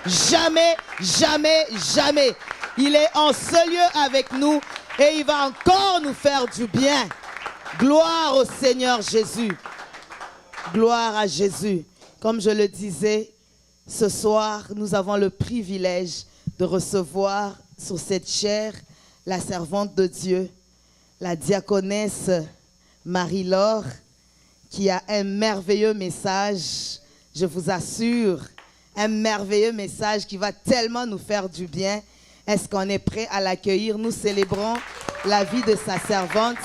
Jamais, jamais, jamais. Il est en ce lieu avec nous et il va encore nous faire du bien. Gloire au Seigneur Jésus. Gloire à Jésus. Comme je le disais, ce soir, nous avons le privilège de recevoir sur cette chaire la servante de Dieu, la diaconesse Marie-Laure, qui a un merveilleux message, je vous assure, un merveilleux message qui va tellement nous faire du bien. Est-ce qu'on est prêt à l'accueillir? Nous célébrons la vie de sa servante.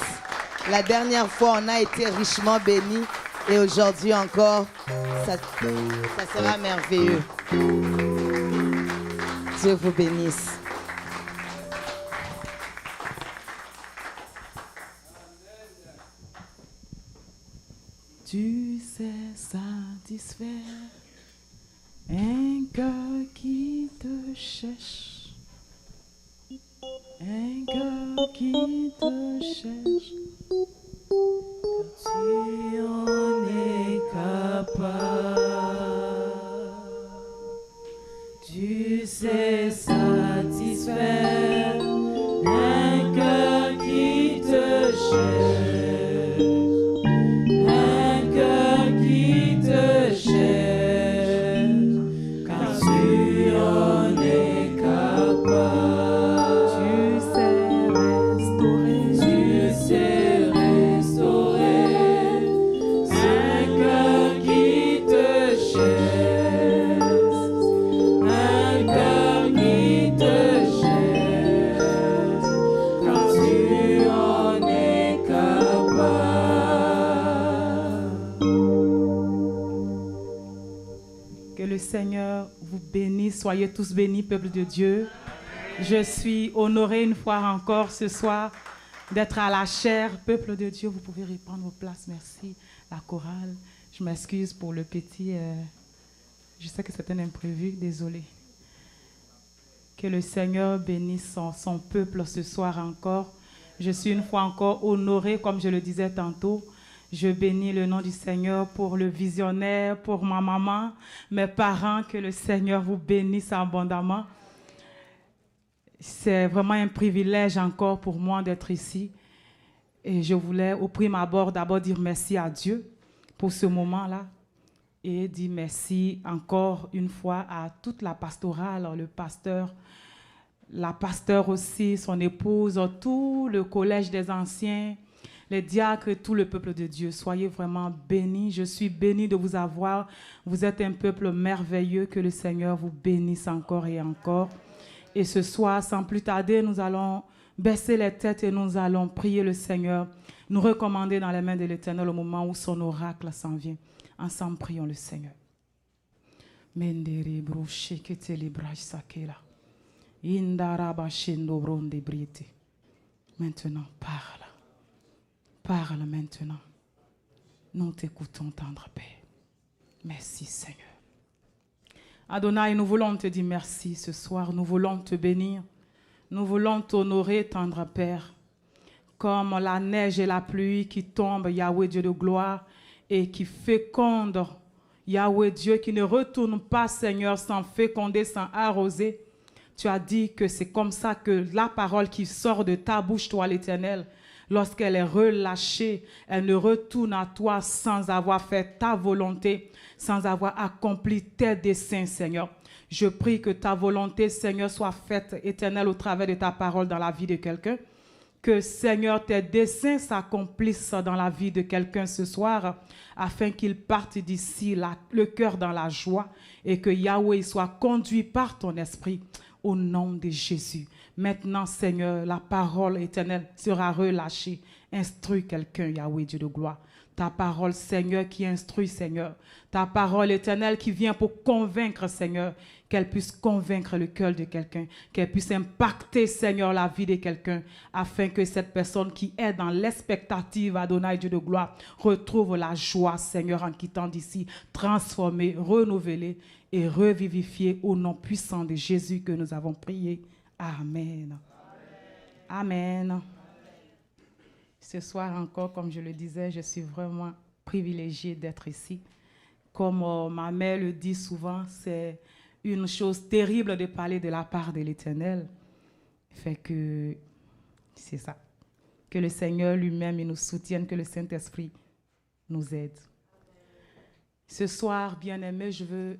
La dernière fois, on a été richement bénis et aujourd'hui encore, ça sera merveilleux. Dieu vous bénisse. Tu sais satisfaire un cœur qui te cherche, un cœur qui te cherche. Tu en es capable. Tu sais satisfaire un cœur qui te cherche. Seigneur vous bénisse, soyez tous bénis, peuple de Dieu. Je suis honorée une fois encore ce soir d'être à la chaire. Peuple de Dieu, vous pouvez reprendre vos places, merci. La chorale, je m'excuse pour le petit, je sais que c'est un imprévu, désolé. Que le Seigneur bénisse son peuple ce soir encore. Je suis une fois encore honorée, comme je le disais tantôt. Je bénis le nom du Seigneur pour le visionnaire, pour ma maman, mes parents, que le Seigneur vous bénisse abondamment. C'est vraiment un privilège encore pour moi d'être ici. Et je voulais au prime abord d'abord dire merci à Dieu pour ce moment-là et dire merci encore une fois à toute la pastorale, le pasteur, la pasteur aussi, son épouse, tout le collège des anciens, les diacres et tout le peuple de Dieu. Soyez vraiment bénis. Je suis bénie de vous avoir. Vous êtes un peuple merveilleux. Que le Seigneur vous bénisse encore et encore. Et ce soir, sans plus tarder, nous allons baisser les têtes et nous allons prier le Seigneur, nous recommander dans les mains de l'Éternel au moment où son oracle s'en vient. Ensemble, prions le Seigneur. Maintenant, parle. Parle maintenant. Nous t'écoutons, tendre Père. Merci, Seigneur. Adonai, nous voulons te dire merci ce soir. Nous voulons te bénir. Nous voulons t'honorer, tendre Père. Comme la neige et la pluie qui tombent, Yahweh Dieu de gloire, et qui féconde, Yahweh Dieu, qui ne retourne pas, Seigneur, sans féconder, sans arroser. Tu as dit que c'est comme ça que la parole qui sort de ta bouche, toi l'Éternel, lorsqu'elle est relâchée, elle ne retourne à toi sans avoir fait ta volonté, sans avoir accompli tes desseins, Seigneur. Je prie que ta volonté, Seigneur, soit faite, Éternel, au travers de ta parole dans la vie de quelqu'un. Que, Seigneur, tes desseins s'accomplissent dans la vie de quelqu'un ce soir, afin qu'il parte d'ici, le cœur dans la joie, et que Yahweh soit conduit par ton esprit, au nom de Jésus. Maintenant, Seigneur, la parole éternelle sera relâchée. Instruis quelqu'un, Yahweh, Dieu de gloire. Ta parole, Seigneur, qui instruit, Seigneur. Ta parole éternelle qui vient pour convaincre, Seigneur. Qu'elle puisse convaincre le cœur de quelqu'un. Qu'elle puisse impacter, Seigneur, la vie de quelqu'un. Afin que cette personne qui est dans l'expectative, Adonai, Dieu de gloire, retrouve la joie, Seigneur, en quittant d'ici. Transformée, renouvelée et revivifiée au nom puissant de Jésus que nous avons prié. Amen. Amen. Amen. Ce soir encore, comme je le disais, je suis vraiment privilégiée d'être ici. Comme ma mère le dit souvent, c'est une chose terrible de parler de la part de l'Éternel. Fait que c'est ça. Que le Seigneur lui-même il nous soutienne, que le Saint-Esprit nous aide. Ce soir, bien-aimé, je veux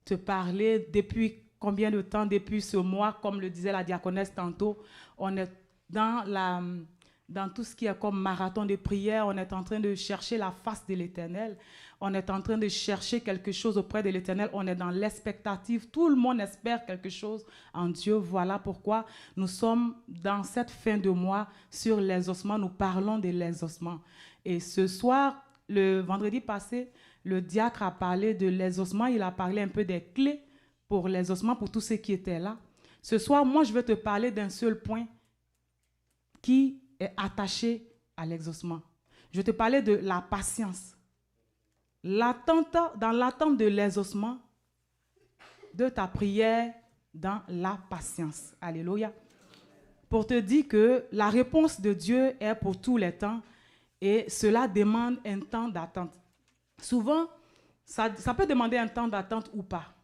te parler depuis combien de temps, depuis ce mois, comme le disait la diaconesse tantôt, on est dans tout ce qui est comme marathon de prière, on est en train de chercher la face de l'Éternel, on est en train de chercher quelque chose auprès de l'Éternel, on est dans l'expectative, tout le monde espère quelque chose en Dieu. Voilà pourquoi nous sommes dans cette fin de mois sur les ossements, nous parlons de les ossements. Et ce soir, le vendredi passé, le diacre a parlé de les ossements, il a parlé un peu des clés pour les ossements, pour tous ceux qui étaient là. Ce soir, moi, je vais te parler d'un seul point qui est attaché à l'exaucement. Je vais te parler de la patience. Dans l'attente de l'exaucement, de ta prière, dans la patience. Alléluia. Pour te dire que la réponse de Dieu est pour tous les temps et cela demande un temps d'attente. Souvent, ça peut demander un temps d'attente ou pas.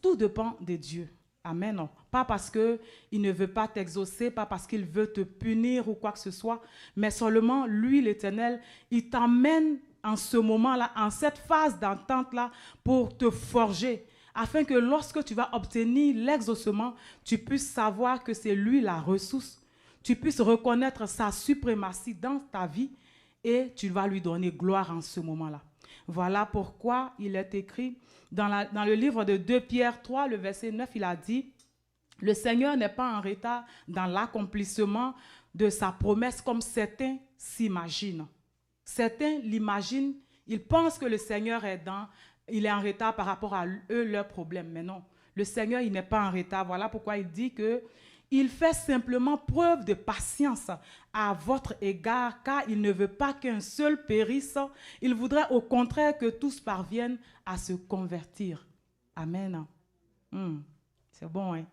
Tout dépend de Dieu. Amen. Non. Pas parce qu'il ne veut pas t'exaucer, pas parce qu'il veut te punir ou quoi que ce soit, mais seulement lui, l'Éternel, il t'amène en ce moment-là, en cette phase d'attente-là, pour te forger, afin que lorsque tu vas obtenir l'exaucement, tu puisses savoir que c'est lui la ressource, tu puisses reconnaître sa suprématie dans ta vie et tu vas lui donner gloire en ce moment-là. Voilà pourquoi il est écrit dans le livre de 2 Pierre 3, le verset 9, il a dit « Le Seigneur n'est pas en retard dans l'accomplissement de sa promesse comme certains s'imaginent. » Certains l'imaginent, ils pensent que le Seigneur il est en retard par rapport à eux, leurs problèmes. Mais non, le Seigneur, il n'est pas en retard. Voilà pourquoi il dit que il fait simplement preuve de patience à votre égard, car il ne veut pas qu'un seul périsse. Il voudrait au contraire que tous parviennent à se convertir. Amen. C'est bon, hein?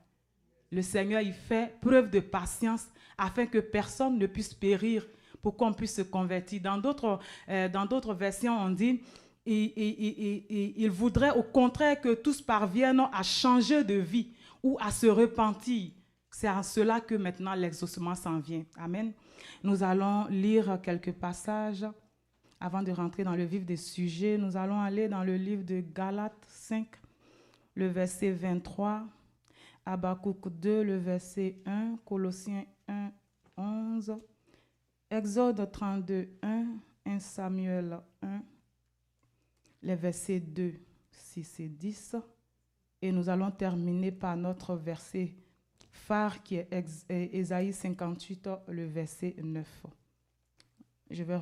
Le Seigneur, il fait preuve de patience afin que personne ne puisse périr, pour qu'on puisse se convertir. Dans d'autres versions, on dit il voudrait au contraire que tous parviennent à changer de vie ou à se repentir. C'est à cela que maintenant l'exaucement s'en vient. Amen. Nous allons lire quelques passages avant de rentrer dans le vif des sujets. Nous allons aller dans le livre de Galates 5, le verset 23, Habakkuk 2, le verset 1, Colossiens 1, 11, Exode 32, 1 Samuel 1, les versets 2, 6 et 10. Et nous allons terminer par notre verset phare qui est Ésaïe 58, le verset 9. Je vais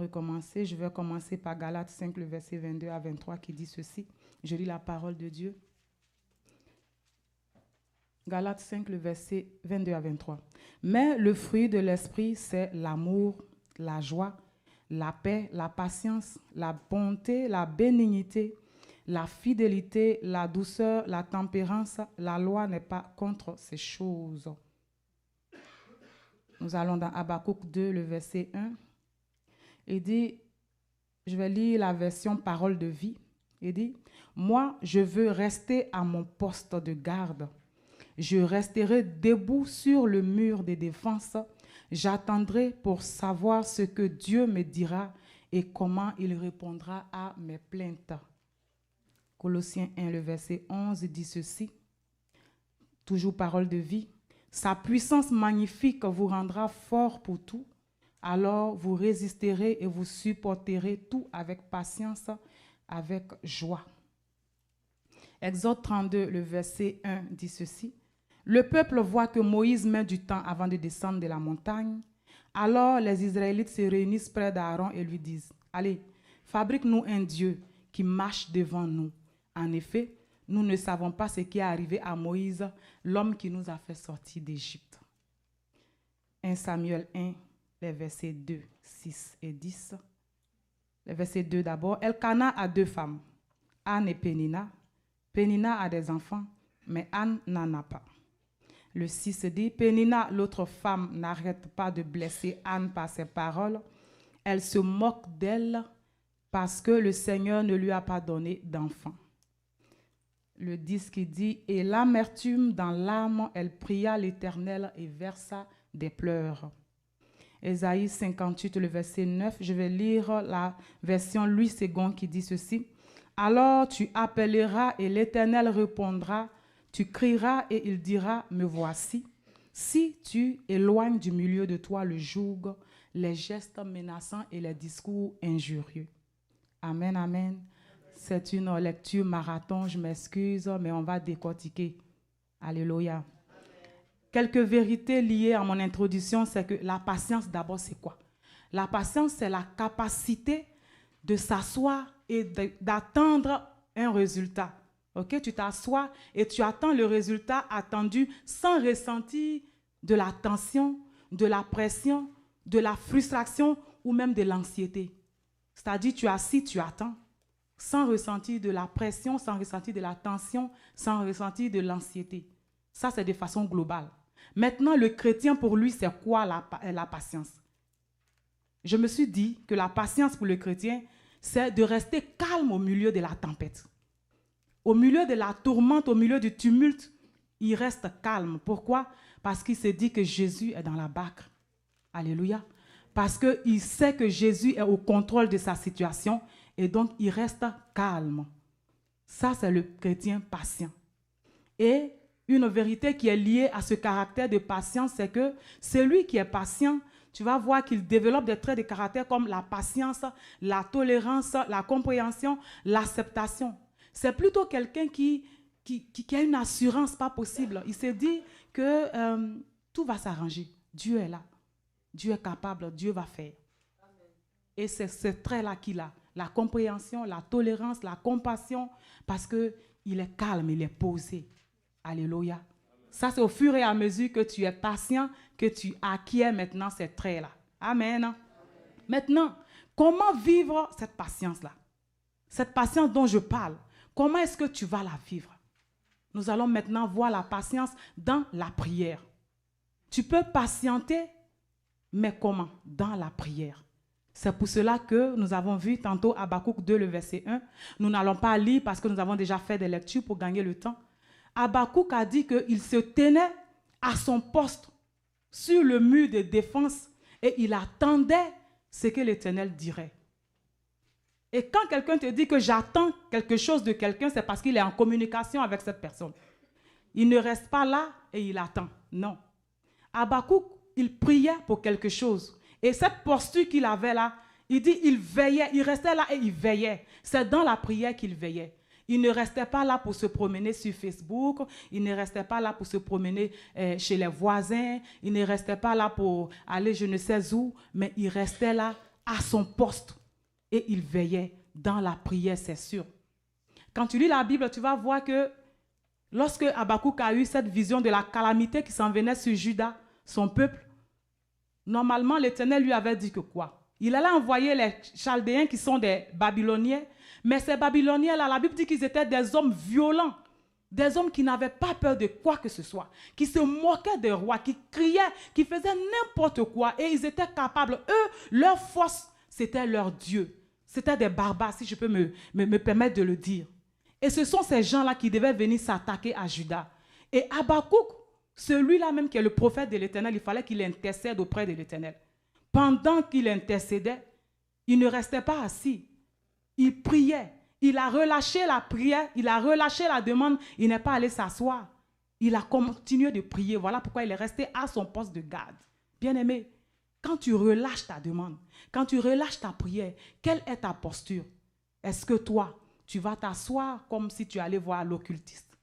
commencer par Galates 5, le verset 22 à 23 qui dit ceci. Je lis la parole de Dieu. Galates 5, le verset 22 à 23. Mais le fruit de l'esprit, c'est l'amour, la joie, la paix, la patience, la bonté, la bénignité, la fidélité, la douceur, la tempérance. La loi n'est pas contre ces choses. Nous allons dans Habakkuk 2, le verset 1. Il dit, je vais lire la version parole de vie. Il dit, moi, je veux rester à mon poste de garde. Je resterai debout sur le mur de défense. J'attendrai pour savoir ce que Dieu me dira et comment il répondra à mes plaintes. Colossiens 1, le verset 11 dit ceci. Toujours parole de vie. Sa puissance magnifique vous rendra fort pour tout. Alors vous résisterez et vous supporterez tout avec patience, avec joie. Exode 32, le verset 1 dit ceci. Le peuple voit que Moïse met du temps avant de descendre de la montagne. Alors les Israélites se réunissent près d'Aaron et lui disent, allez, fabrique-nous un Dieu qui marche devant nous. En effet, nous ne savons pas ce qui est arrivé à Moïse, l'homme qui nous a fait sortir d'Égypte. 1 Samuel 1, les versets 2, 6 et 10. Le verset 2 d'abord. Elkana a 2 femmes, Anne et Pénina. Pénina a des enfants, mais Anne n'en a pas. Le 6 dit, Pénina, l'autre femme, n'arrête pas de blesser Anne par ses paroles. Elle se moque d'elle parce que le Seigneur ne lui a pas donné d'enfant. le 10 qui dit « Et l'amertume dans l'âme, elle pria l'Éternel et versa des pleurs. » Ésaïe 58, le verset 9, je vais lire la version Louis II qui dit ceci. « Alors tu appelleras et l'Éternel répondra, tu crieras et il dira, me voici. Si tu éloignes du milieu de toi le joug, les gestes menaçants et les discours injurieux. » Amen, amen. C'est une lecture marathon, je m'excuse, mais on va décortiquer. Alléluia. Quelques vérités liées à mon introduction, c'est que la patience, d'abord, c'est quoi? La patience, c'est la capacité de s'asseoir et d'attendre un résultat. Ok, tu t'assois et tu attends le résultat attendu sans ressentir de la tension, de la pression, de la frustration ou même de l'anxiété. C'est-à-dire, tu es assis, tu attends, sans ressentir de la pression, sans ressentir de la tension, sans ressentir de l'anxiété. Ça, c'est de façon globale. Maintenant, le chrétien, pour lui, c'est quoi la patience? Je me suis dit que la patience pour le chrétien, c'est de rester calme au milieu de la tempête. Au milieu de la tourmente, au milieu du tumulte, il reste calme. Pourquoi? Parce qu'il se dit que Jésus est dans la barque. Alléluia. Parce qu'il sait que Jésus est au contrôle de sa situation et donc il reste calme. Ça, c'est le chrétien patient. Et une vérité qui est liée à ce caractère de patience, c'est que celui qui est patient, tu vas voir qu'il développe des traits de caractère comme la patience, la tolérance, la compréhension, l'acceptation. C'est plutôt quelqu'un qui a une assurance pas possible. Il se dit que tout va s'arranger. Dieu est là. Dieu est capable. Dieu va faire. Amen. Et c'est ce trait-là qu'il a. La compréhension, la tolérance, la compassion, parce qu'il est calme, il est posé. Alléluia. Amen. Ça, c'est au fur et à mesure que tu es patient, que tu acquiers maintenant ces traits-là. Amen. Amen. Maintenant, comment vivre cette patience-là? Cette patience dont je parle, comment est-ce que tu vas la vivre? Nous allons maintenant voir la patience dans la prière. Tu peux patienter, mais comment? Dans la prière. C'est pour cela que nous avons vu tantôt Habakkuk 2, le verset 1. Nous n'allons pas lire parce que nous avons déjà fait des lectures pour gagner le temps. Habakkuk a dit qu'il se tenait à son poste sur le mur de défense et il attendait ce que l'Éternel dirait. Et quand quelqu'un te dit que j'attends quelque chose de quelqu'un, c'est parce qu'il est en communication avec cette personne. Il ne reste pas là et il attend. Non. Habakkuk, il priait pour quelque chose. Et cette posture qu'il avait là, il dit il veillait, il restait là et il veillait. C'est dans la prière qu'il veillait. Il ne restait pas là pour se promener sur Facebook, il ne restait pas là pour se promener chez les voisins, il ne restait pas là pour aller je ne sais où, mais il restait là à son poste. Et il veillait dans la prière, c'est sûr. Quand tu lis la Bible, tu vas voir que lorsque Habakkuk a eu cette vision de la calamité qui s'en venait sur Juda, son peuple, normalement l'Éternel lui avait dit que quoi? Il allait envoyer les Chaldéens qui sont des Babyloniens, mais ces Babyloniens-là, la Bible dit qu'ils étaient des hommes violents, des hommes qui n'avaient pas peur de quoi que ce soit, qui se moquaient des rois, qui criaient, qui faisaient n'importe quoi, et ils étaient capables, eux, leur force, c'était leur Dieu. C'était des barbares, si je peux me permettre de le dire. Et ce sont ces gens-là qui devaient venir s'attaquer à Juda. Et Habakkuk, celui-là même qui est le prophète de l'Éternel, il fallait qu'il intercède auprès de l'Éternel. Pendant qu'il intercédait, il ne restait pas assis. Il priait. Il a relâché la prière, il a relâché la demande, il n'est pas allé s'asseoir. Il a continué de prier. Voilà pourquoi il est resté à son poste de garde. Bien-aimé, quand tu relâches ta demande, quand tu relâches ta prière, quelle est ta posture? Est-ce que toi, tu vas t'asseoir comme si tu allais voir l'occultiste?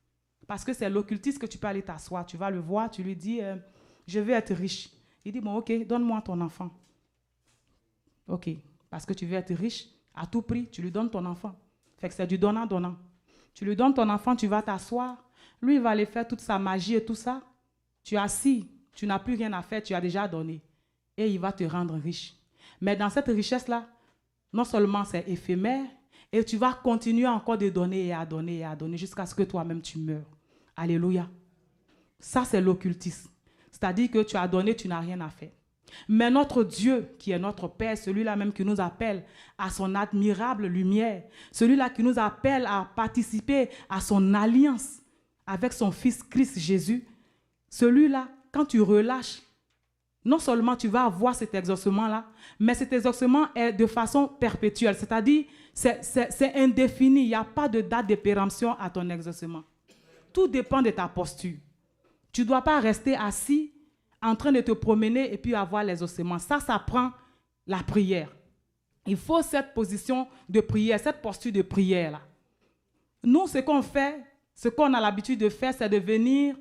Parce que c'est l'occultiste que tu peux aller t'asseoir. Tu vas le voir, tu lui dis, je veux être riche. Il dit, bon, ok, donne-moi ton enfant. Ok, parce que tu veux être riche, à tout prix, tu lui donnes ton enfant. Fait que c'est du donnant-donnant. Tu lui donnes ton enfant, tu vas t'asseoir. Lui, il va aller faire toute sa magie et tout ça. Tu es assis, tu n'as plus rien à faire, tu as déjà donné. Et il va te rendre riche. Mais dans cette richesse-là, non seulement c'est éphémère, et tu vas continuer encore de donner et à donner et à donner jusqu'à ce que toi-même tu meurs. Alléluia. Ça, c'est l'occultisme. C'est-à-dire que tu as donné, tu n'as rien à faire. Mais notre Dieu, qui est notre Père, celui-là même qui nous appelle à son admirable lumière, celui-là qui nous appelle à participer à son alliance avec son Fils Christ Jésus, celui-là, quand tu relâches, non seulement tu vas avoir cet exaucement-là, mais cet exaucement est de façon perpétuelle, c'est-à-dire c'est indéfini, il n'y a pas de date de péremption à ton exaucement. Tout dépend de ta posture. Tu ne dois pas rester assis en train de te promener et puis avoir l'exaucement. Ça prend la prière. Il faut cette position de prière, cette posture de prière-là. Nous, ce qu'on fait, ce qu'on a l'habitude de faire, c'est de venir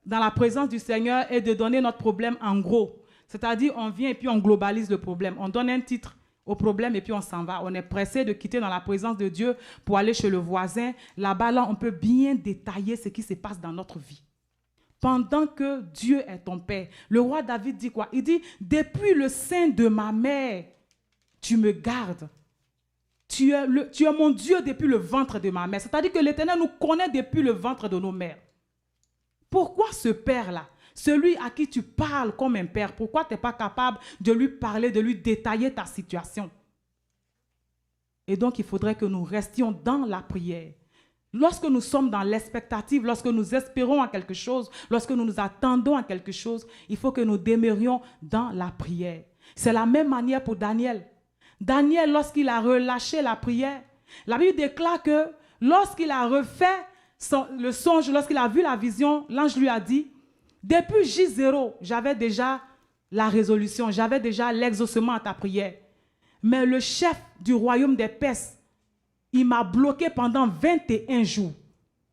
dans la présence du Seigneur et de donner notre problème en gros. C'est-à-dire, on vient et puis on globalise le problème. On donne un titre au problème et puis on s'en va. On est pressé de quitter dans la présence de Dieu pour aller chez le voisin. Là-bas, là, on peut bien détailler ce qui se passe dans notre vie. Pendant que Dieu est ton Père. Le roi David dit quoi? Il dit, depuis le sein de ma mère, tu me gardes. Tu es mon Dieu depuis le ventre de ma mère. C'est-à-dire que l'Éternel nous connaît depuis le ventre de nos mères. Pourquoi ce Père-là, celui à qui tu parles comme un Père, pourquoi tu n'es pas capable de lui parler, de lui détailler ta situation? Et donc, il faudrait que nous restions dans la prière. Lorsque nous sommes dans l'expectative, lorsque nous espérons à quelque chose, lorsque nous nous attendons à quelque chose, il faut que nous demeurions dans la prière. C'est la même manière pour Daniel. Daniel, lorsqu'il a relâché la prière, la Bible déclare que lorsqu'il a refait le songe, lorsqu'il a vu la vision, l'ange lui a dit, depuis J0, j'avais déjà la résolution, j'avais déjà l'exaucement à ta prière. Mais le chef du royaume des Perses, il m'a bloqué pendant 21 jours.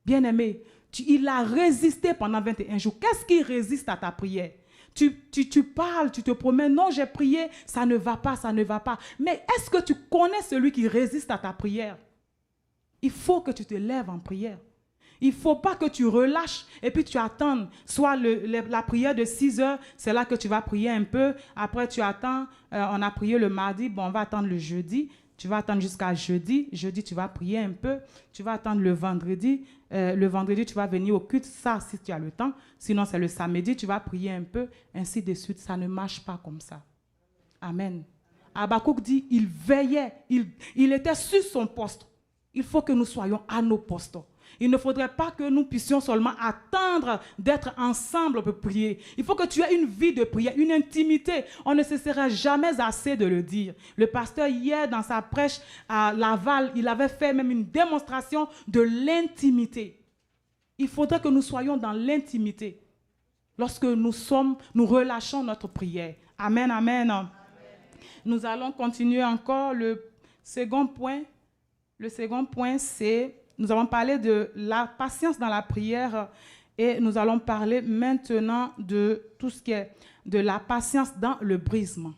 Bien-aimé, il a résisté pendant 21 jours. Qu'est-ce qui résiste à ta prière? Tu parles, tu te promets, non, j'ai prié, ça ne va pas, ça ne va pas. Mais est-ce que tu connais celui qui résiste à ta prière? Il faut que tu te lèves en prière. Il ne faut pas que tu relâches et puis tu attendes. Soit la prière de 6 heures, c'est là que tu vas prier un peu. Après, tu attends. On a prié le mardi, bon, on va attendre le jeudi. Tu vas attendre jusqu'à jeudi. Jeudi, tu vas prier un peu. Tu vas attendre le vendredi. Le vendredi, tu vas venir au culte. Ça, si tu as le temps. Sinon, c'est le samedi, tu vas prier un peu. Ainsi de suite. Ça ne marche pas comme ça. Amen. Habakkuk dit, il veillait. Il était sur son poste. Il faut que nous soyons à nos postes. Il ne faudrait pas que nous puissions seulement attendre d'être ensemble pour prier. Il faut que tu aies une vie de prière, une intimité. On ne cessera jamais assez de le dire. Le pasteur, hier, dans sa prêche à Laval, il avait fait même une démonstration de l'intimité. Il faudrait que nous soyons dans l'intimité. Lorsque nous relâchons notre prière. Amen, amen. Amen. Nous allons continuer encore. Le second point, c'est... Nous avons parlé de la patience dans la prière et nous allons parler maintenant de tout ce qui est de la patience dans le brisement.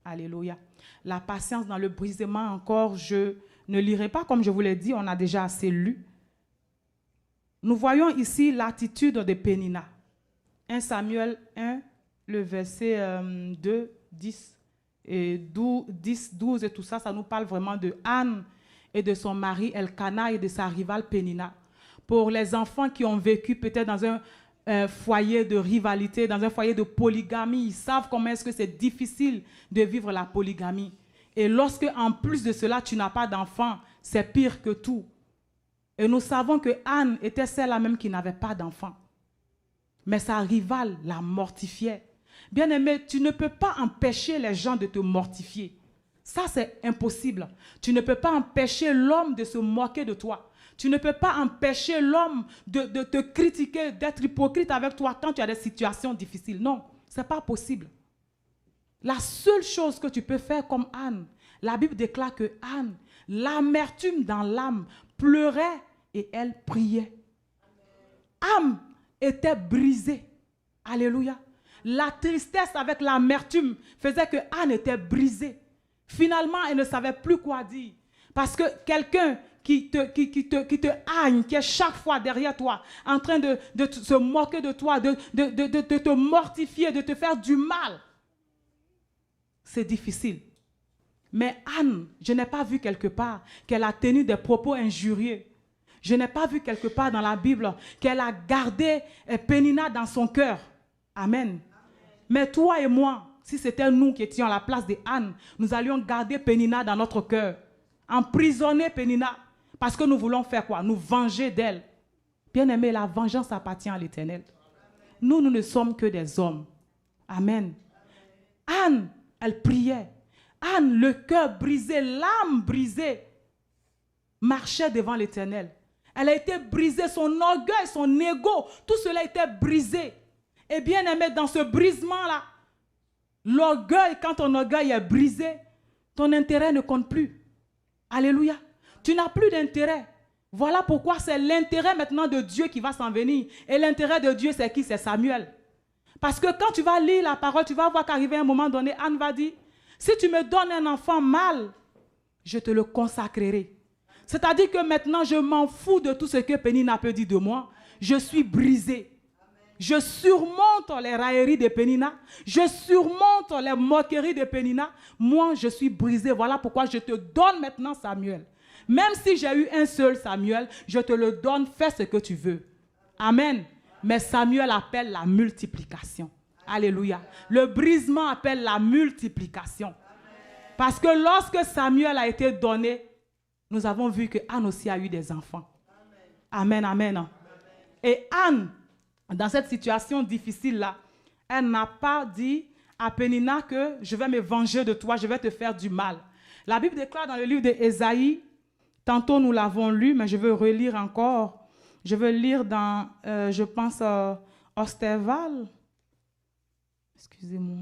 Alléluia. La patience dans le brisement encore, je ne lirai pas comme je vous l'ai dit, on a déjà assez lu. Nous voyons ici l'attitude de Pénina. 1 Samuel 1, le verset 2, 10 et 12 et tout ça, ça nous parle vraiment de Anne et de son mari Elkana et de sa rivale Pénina. Pour les enfants qui ont vécu peut-être dans un foyer de rivalité, dans un foyer de polygamie, ils savent comment est-ce que c'est difficile de vivre la polygamie. Et lorsque, en plus de cela, tu n'as pas d'enfant, c'est pire que tout. Et nous savons que Anne était celle-là même qui n'avait pas d'enfant. Mais sa rivale la mortifiait. Bien-aimé, tu ne peux pas empêcher les gens de te mortifier. Ça, c'est impossible. Tu ne peux pas empêcher l'homme de se moquer de toi. Tu ne peux pas empêcher l'homme de te critiquer, d'être hypocrite avec toi quand tu as des situations difficiles. Non, ce n'est pas possible. La seule chose que tu peux faire comme Anne, la Bible déclare que Anne, l'amertume dans l'âme, pleurait et elle priait. Âme était brisée. Alléluia. La tristesse avec l'amertume faisait que Anne était brisée. Finalement, elle ne savait plus quoi dire. Parce que quelqu'un qui te haine, qui est chaque fois derrière toi, en train de se moquer de toi, de te mortifier, de te faire du mal, c'est difficile. Mais Anne, je n'ai pas vu quelque part qu'elle a tenu des propos injurieux. Je n'ai pas vu quelque part dans la Bible qu'elle a gardé Pénina dans son cœur. Amen. Mais toi et moi, si c'était nous qui étions à la place de Anne, nous allions garder Pénina dans notre cœur, emprisonner Pénina, parce que nous voulons faire quoi? Nous venger d'elle. Bien-aimé, la vengeance appartient à l'Éternel. Nous ne sommes que des hommes. Amen. Anne, elle priait. Anne, le cœur brisé, l'âme brisée, marchait devant l'Éternel. Elle a été brisée, son orgueil, son ego, tout cela a été brisé. Et bien aimé, dans ce brisement-là, l'orgueil, quand ton orgueil est brisé, ton intérêt ne compte plus. Alléluia. Tu n'as plus d'intérêt. Voilà pourquoi c'est l'intérêt maintenant de Dieu qui va s'en venir. Et l'intérêt de Dieu, c'est qui? C'est Samuel. Parce que quand tu vas lire la parole, tu vas voir qu'arrivé un moment donné, Anne va dire, si tu me donnes un enfant mâle, je te le consacrerai. C'est-à-dire que maintenant, je m'en fous de tout ce que Pénina peut dire de moi. Je suis brisé. Je surmonte les railleries de Pénina. Je surmonte les moqueries de Pénina. Moi, je suis brisé. Voilà pourquoi je te donne maintenant Samuel. Même si j'ai eu un seul Samuel, je te le donne, fais ce que tu veux. Amen. Mais Samuel appelle la multiplication. Alléluia. Le brisement appelle la multiplication. Parce que lorsque Samuel a été donné, nous avons vu que Anne aussi a eu des enfants. Amen, amen. Et Anne, dans cette situation difficile-là, elle n'a pas dit à Pénina que je vais me venger de toi, je vais te faire du mal. La Bible déclare dans le livre d'Ésaïe, tantôt nous l'avons lu, mais je veux relire encore. Je veux lire dans, je pense, Osterval. Excusez-moi.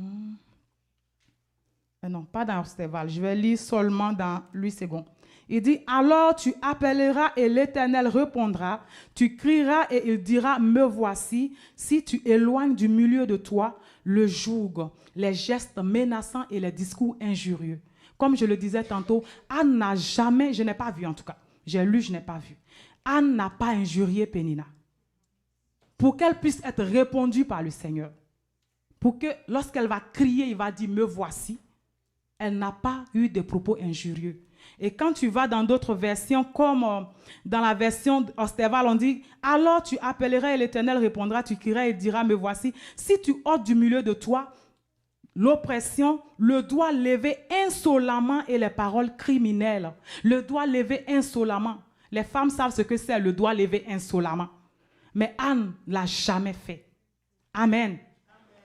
Non, pas dans Osterval. Je vais lire seulement dans Louis II. Il dit, alors tu appelleras et l'Éternel répondra. Tu crieras et il dira, me voici. Si tu éloignes du milieu de toi le joug, les gestes menaçants et les discours injurieux. Comme je le disais tantôt, Anne n'a jamais, je n'ai pas vu en tout cas, j'ai lu, je n'ai pas vu. Anne n'a pas injurié Pénina. Pour qu'elle puisse être répondue par le Seigneur. Pour que lorsqu'elle va crier, il va dire, me voici. Elle n'a pas eu de propos injurieux. Et quand tu vas dans d'autres versions, comme dans la version Osterval, on dit, alors tu appelleras et l'Éternel répondra, tu crieras et dira, me voici. Si tu ôtes du milieu de toi l'oppression, le doigt levé insolemment et les paroles criminelles. Le doigt levé insolemment. Les femmes savent ce que c'est le doigt levé insolemment. Mais Anne ne l'a jamais fait. Amen.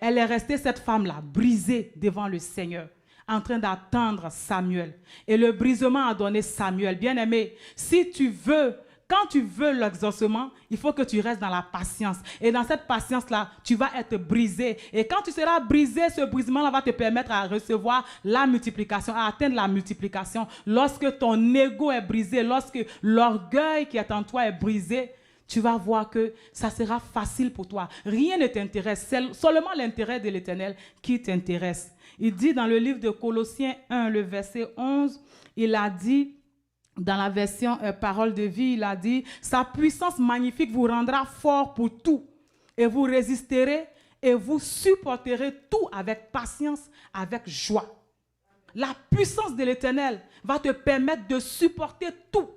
Elle est restée, cette femme-là, brisée devant le Seigneur, en train d'attendre Samuel. Et le brisement a donné Samuel. Bien-aimé, si tu veux, quand tu veux l'exaucement, il faut que tu restes dans la patience. Et dans cette patience-là, tu vas être brisé. Et quand tu seras brisé, ce brisement-là va te permettre à recevoir la multiplication, à atteindre la multiplication. Lorsque ton ego est brisé, lorsque l'orgueil qui est en toi est brisé, tu vas voir que ça sera facile pour toi. Rien ne t'intéresse, c'est seulement l'intérêt de l'Éternel qui t'intéresse. Il dit dans le livre de Colossiens 1, le verset 11, il a dit, dans la version Parole de vie, il a dit, sa puissance magnifique vous rendra fort pour tout, et vous résisterez et vous supporterez tout avec patience, avec joie. La puissance de l'Éternel va te permettre de supporter tout.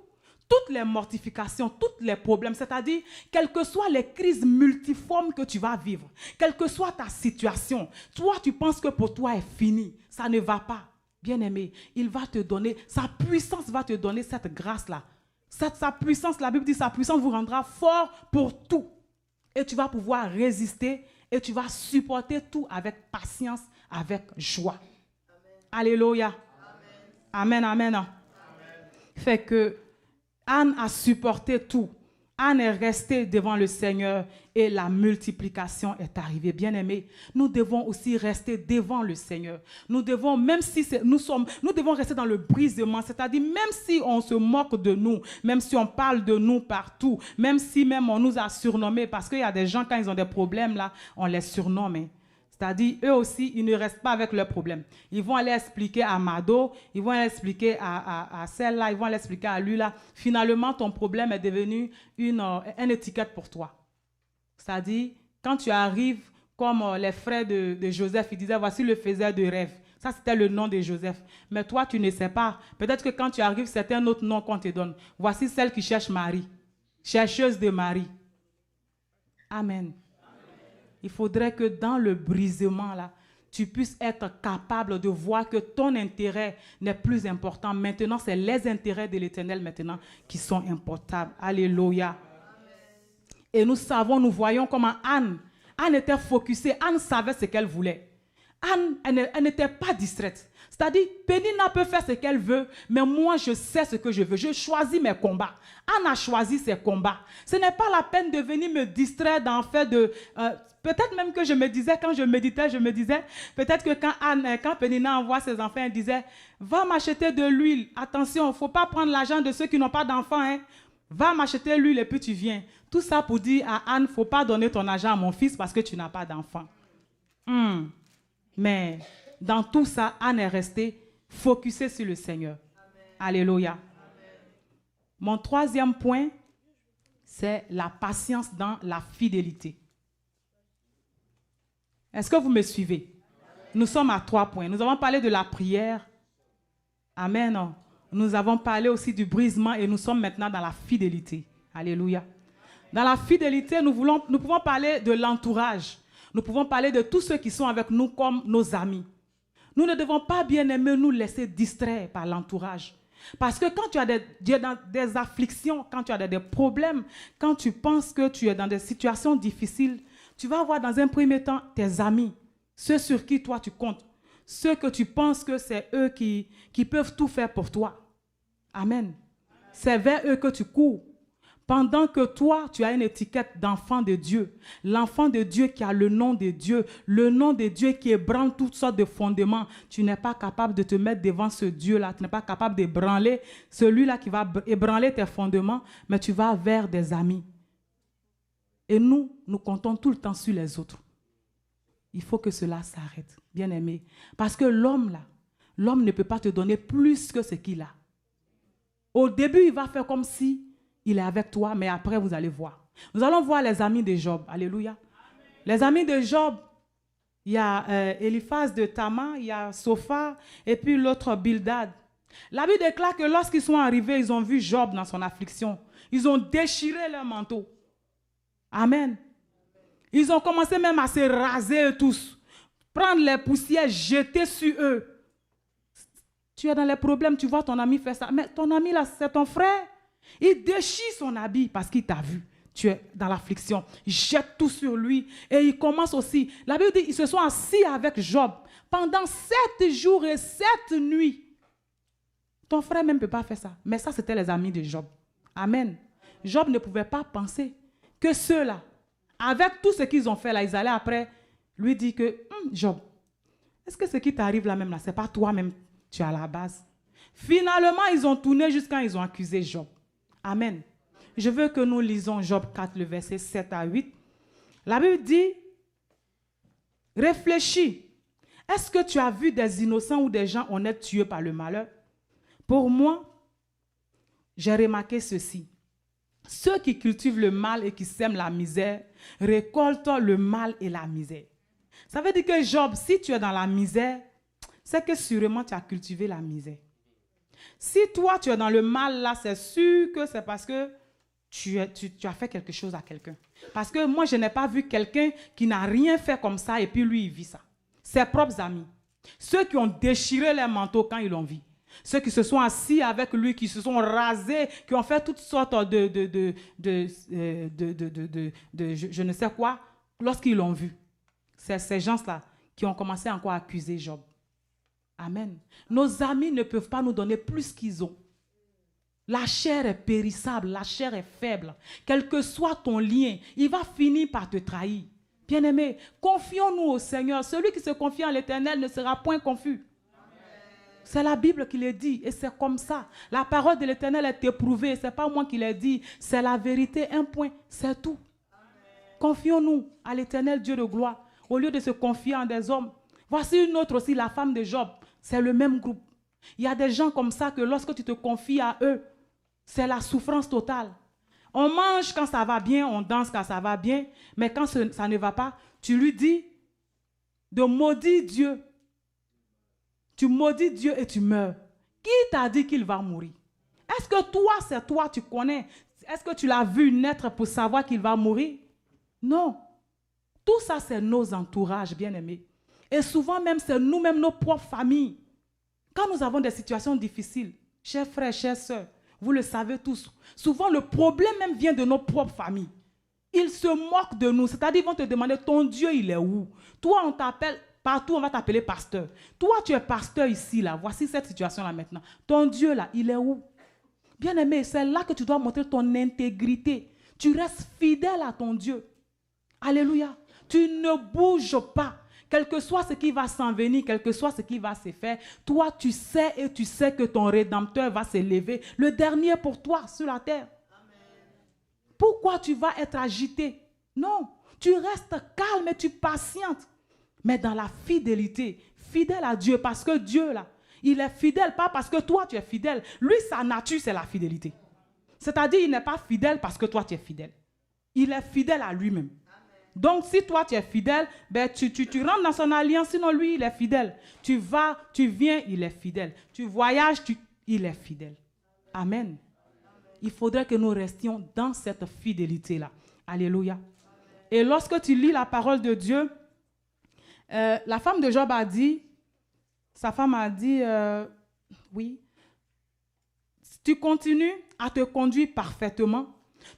Toutes les mortifications, tous les problèmes, c'est-à-dire, quelles que soient les crises multiformes que tu vas vivre, quelle que soit ta situation, toi, tu penses que pour toi est fini, ça ne va pas. Bien-aimé, il va te donner, sa puissance va te donner cette grâce-là. Sa puissance, la Bible dit, sa puissance vous rendra fort pour tout. Et tu vas pouvoir résister et tu vas supporter tout avec patience, avec joie. Amen. Alléluia. Amen, amen. Amen. Fait que Anne a supporté tout. Anne est restée devant le Seigneur et la multiplication est arrivée. Bien-aimés, nous devons aussi rester devant le Seigneur. Nous devons, même si nous devons rester dans le brisement, c'est-à-dire même si on se moque de nous, même si on parle de nous partout, même si même on nous a surnommés, parce qu'il y a des gens, quand ils ont des problèmes, là, on les surnomme. C'est-à-dire, eux aussi, ils ne restent pas avec leurs problèmes. Ils vont aller expliquer à Mado, ils vont aller expliquer à celle-là, ils vont aller expliquer à lui-là. Finalement, ton problème est devenu une étiquette pour toi. C'est-à-dire, quand tu arrives, comme les frères de Joseph, ils disaient, voici le faiseur de rêve. Ça, c'était le nom de Joseph. Mais toi, tu ne sais pas. Peut-être que quand tu arrives, c'est un autre nom qu'on te donne. Voici celle qui cherche Marie. Chercheuse de Marie. Amen. Il faudrait que dans le brisement, là, tu puisses être capable de voir que ton intérêt n'est plus important. Maintenant, c'est les intérêts de l'Éternel maintenant qui sont importants. Alléluia. Et nous savons, nous voyons comment Anne était focusée. Anne savait ce qu'elle voulait. Anne, elle n'était pas distraite. C'est-à-dire, Pénina peut faire ce qu'elle veut, mais moi, je sais ce que je veux. Je choisis mes combats. Anne a choisi ses combats. Ce n'est pas la peine de venir me distraire d'en faire de... peut-être même que je me disais, quand je méditais, peut-être que quand Pénina envoie ses enfants, elle disait, va m'acheter de l'huile. Attention, il ne faut pas prendre l'argent de ceux qui n'ont pas d'enfants. Hein. Va m'acheter l'huile et puis tu viens. Tout ça pour dire à Anne, il ne faut pas donner ton argent à mon fils parce que tu n'as pas d'enfant. Mais dans tout ça, Anne est restée focusée sur le Seigneur. Amen. Alléluia. Amen. Mon troisième point, c'est la patience dans la fidélité. Est-ce que vous me suivez? Nous sommes à 3 points. Nous avons parlé de la prière. Amen. Nous avons parlé aussi du brisement et nous sommes maintenant dans la fidélité. Alléluia. Dans la fidélité, nous pouvons parler de l'entourage. Nous pouvons parler de tous ceux qui sont avec nous comme nos amis. Nous ne devons pas, bien aimer, nous laisser distraire par l'entourage. Parce que quand tu as des afflictions, quand tu as des problèmes, quand tu penses que tu es dans des situations difficiles, tu vas avoir dans un premier temps tes amis, ceux sur qui toi tu comptes, ceux que tu penses que c'est eux qui peuvent tout faire pour toi. Amen. C'est vers eux que tu cours. Pendant que toi, tu as une étiquette d'enfant de Dieu, l'enfant de Dieu qui a le nom de Dieu qui ébranle toutes sortes de fondements, tu n'es pas capable de te mettre devant ce Dieu-là, tu n'es pas capable d'ébranler celui-là qui va ébranler tes fondements, mais tu vas vers des amis. Et nous comptons tout le temps sur les autres. Il faut que cela s'arrête, bien aimé. Parce que l'homme ne peut pas te donner plus que ce qu'il a. Au début, il va faire comme si il est avec toi, mais après, vous allez voir. Nous allons voir les amis de Job. Alléluia. Amen. Les amis de Job, il y a Eliphaz de Tama, il y a Sophar, et puis l'autre Bildad. La Bible déclare que lorsqu'ils sont arrivés, ils ont vu Job dans son affliction. Ils ont déchiré leur manteau. Amen. Ils ont commencé même à se raser eux tous. Prendre les poussières, jeter sur eux. Tu es dans les problèmes, tu vois ton ami faire ça. Mais ton ami là, c'est ton frère. Il déchire son habit parce qu'il t'a vu. Tu es dans l'affliction. Il jette tout sur lui. Et il commence aussi. La Bible dit qu'ils se sont assis avec Job pendant 7 jours et 7 nuits. Ton frère même ne peut pas faire ça. Mais ça, c'était les amis de Job. Amen. Job ne pouvait pas penser que ceux-là, avec tout ce qu'ils ont fait là, ils allaient après lui dire que, Job, est-ce que ce qui t'arrive là même là, c'est pas toi-même, tu es à la base. Finalement, ils ont tourné jusqu'à ils ont accusé Job. Amen. Je veux que nous lisons Job 4, le verset 7 à 8. La Bible dit, réfléchis. Est-ce que tu as vu des innocents ou des gens honnêtes tués par le malheur? Pour moi, j'ai remarqué ceci. Ceux qui cultivent le mal et qui sèment la misère récoltent le mal et la misère. Ça veut dire que Job, si tu es dans la misère, c'est que sûrement tu as cultivé la misère. Si toi, tu es dans le mal, là, c'est sûr que c'est parce que tu as fait quelque chose à quelqu'un. Parce que moi, je n'ai pas vu quelqu'un qui n'a rien fait comme ça et puis lui, il vit ça. Ses propres amis. Ceux qui ont déchiré les manteaux quand ils l'ont vu. Ceux qui se sont assis avec lui, qui se sont rasés, qui ont fait toutes sortes je ne sais quoi, lorsqu'ils l'ont vu. C'est ces gens-là qui ont commencé encore à accuser Job. Amen. Nos amis ne peuvent pas nous donner plus qu'ils ont. La chair est périssable, la chair est faible. Quel que soit ton lien, il va finir par te trahir. Bien-aimés, confions-nous au Seigneur. Celui qui se confie en l'Éternel ne sera point confus. C'est la Bible qui le dit et c'est comme ça. La parole de l'Éternel est éprouvée. Ce n'est pas moi qui l'ai dit, c'est la vérité. Un point, c'est tout. Confions-nous à l'Éternel Dieu de gloire au lieu de se confier en des hommes. Voici une autre aussi, la femme de Job. C'est le même groupe. Il y a des gens comme ça que lorsque tu te confies à eux, c'est la souffrance totale. On mange quand ça va bien, on danse quand ça va bien, mais quand ça ne va pas, tu lui dis de maudire Dieu. Tu maudis Dieu et tu meurs. Qui t'a dit qu'il va mourir? Est-ce que toi, c'est toi, tu connais? Est-ce que tu l'as vu naître pour savoir qu'il va mourir? Non. Tout ça, c'est nos entourages, bien-aimés. Et souvent même, c'est nous-mêmes, nos propres familles. Quand nous avons des situations difficiles, chers frères, chères sœurs, vous le savez tous, souvent le problème même vient de nos propres familles. Ils se moquent de nous, c'est-à-dire ils vont te demander, ton Dieu, il est où? Toi, on t'appelle, partout on va t'appeler pasteur. Toi, tu es pasteur ici, là, voici cette situation-là maintenant. Ton Dieu, là, il est où? Bien-aimé, c'est là que tu dois montrer ton intégrité. Tu restes fidèle à ton Dieu. Alléluia. Tu ne bouges pas. Quel que soit ce qui va s'en venir, quel que soit ce qui va se faire, toi, tu sais et tu sais que ton Rédempteur va s'élever, le dernier pour toi sur la terre. Pourquoi tu vas être agité? Non, tu restes calme et tu patientes. Mais dans la fidélité, fidèle à Dieu, parce que Dieu, là, il est fidèle, pas parce que toi, tu es fidèle. Lui, sa nature, c'est la fidélité. C'est-à-dire, il n'est pas fidèle parce que toi, tu es fidèle. Il est fidèle à lui-même. Donc, si toi, tu es fidèle, ben, tu rentres dans son alliance, sinon lui, il est fidèle. Tu vas, tu viens, il est fidèle. Tu voyages, il est fidèle. Amen. Il faudrait que nous restions dans cette fidélité-là. Alléluia. Et lorsque tu lis la parole de Dieu, la femme de Job a dit, sa femme a dit, oui, si tu continues à te conduire parfaitement,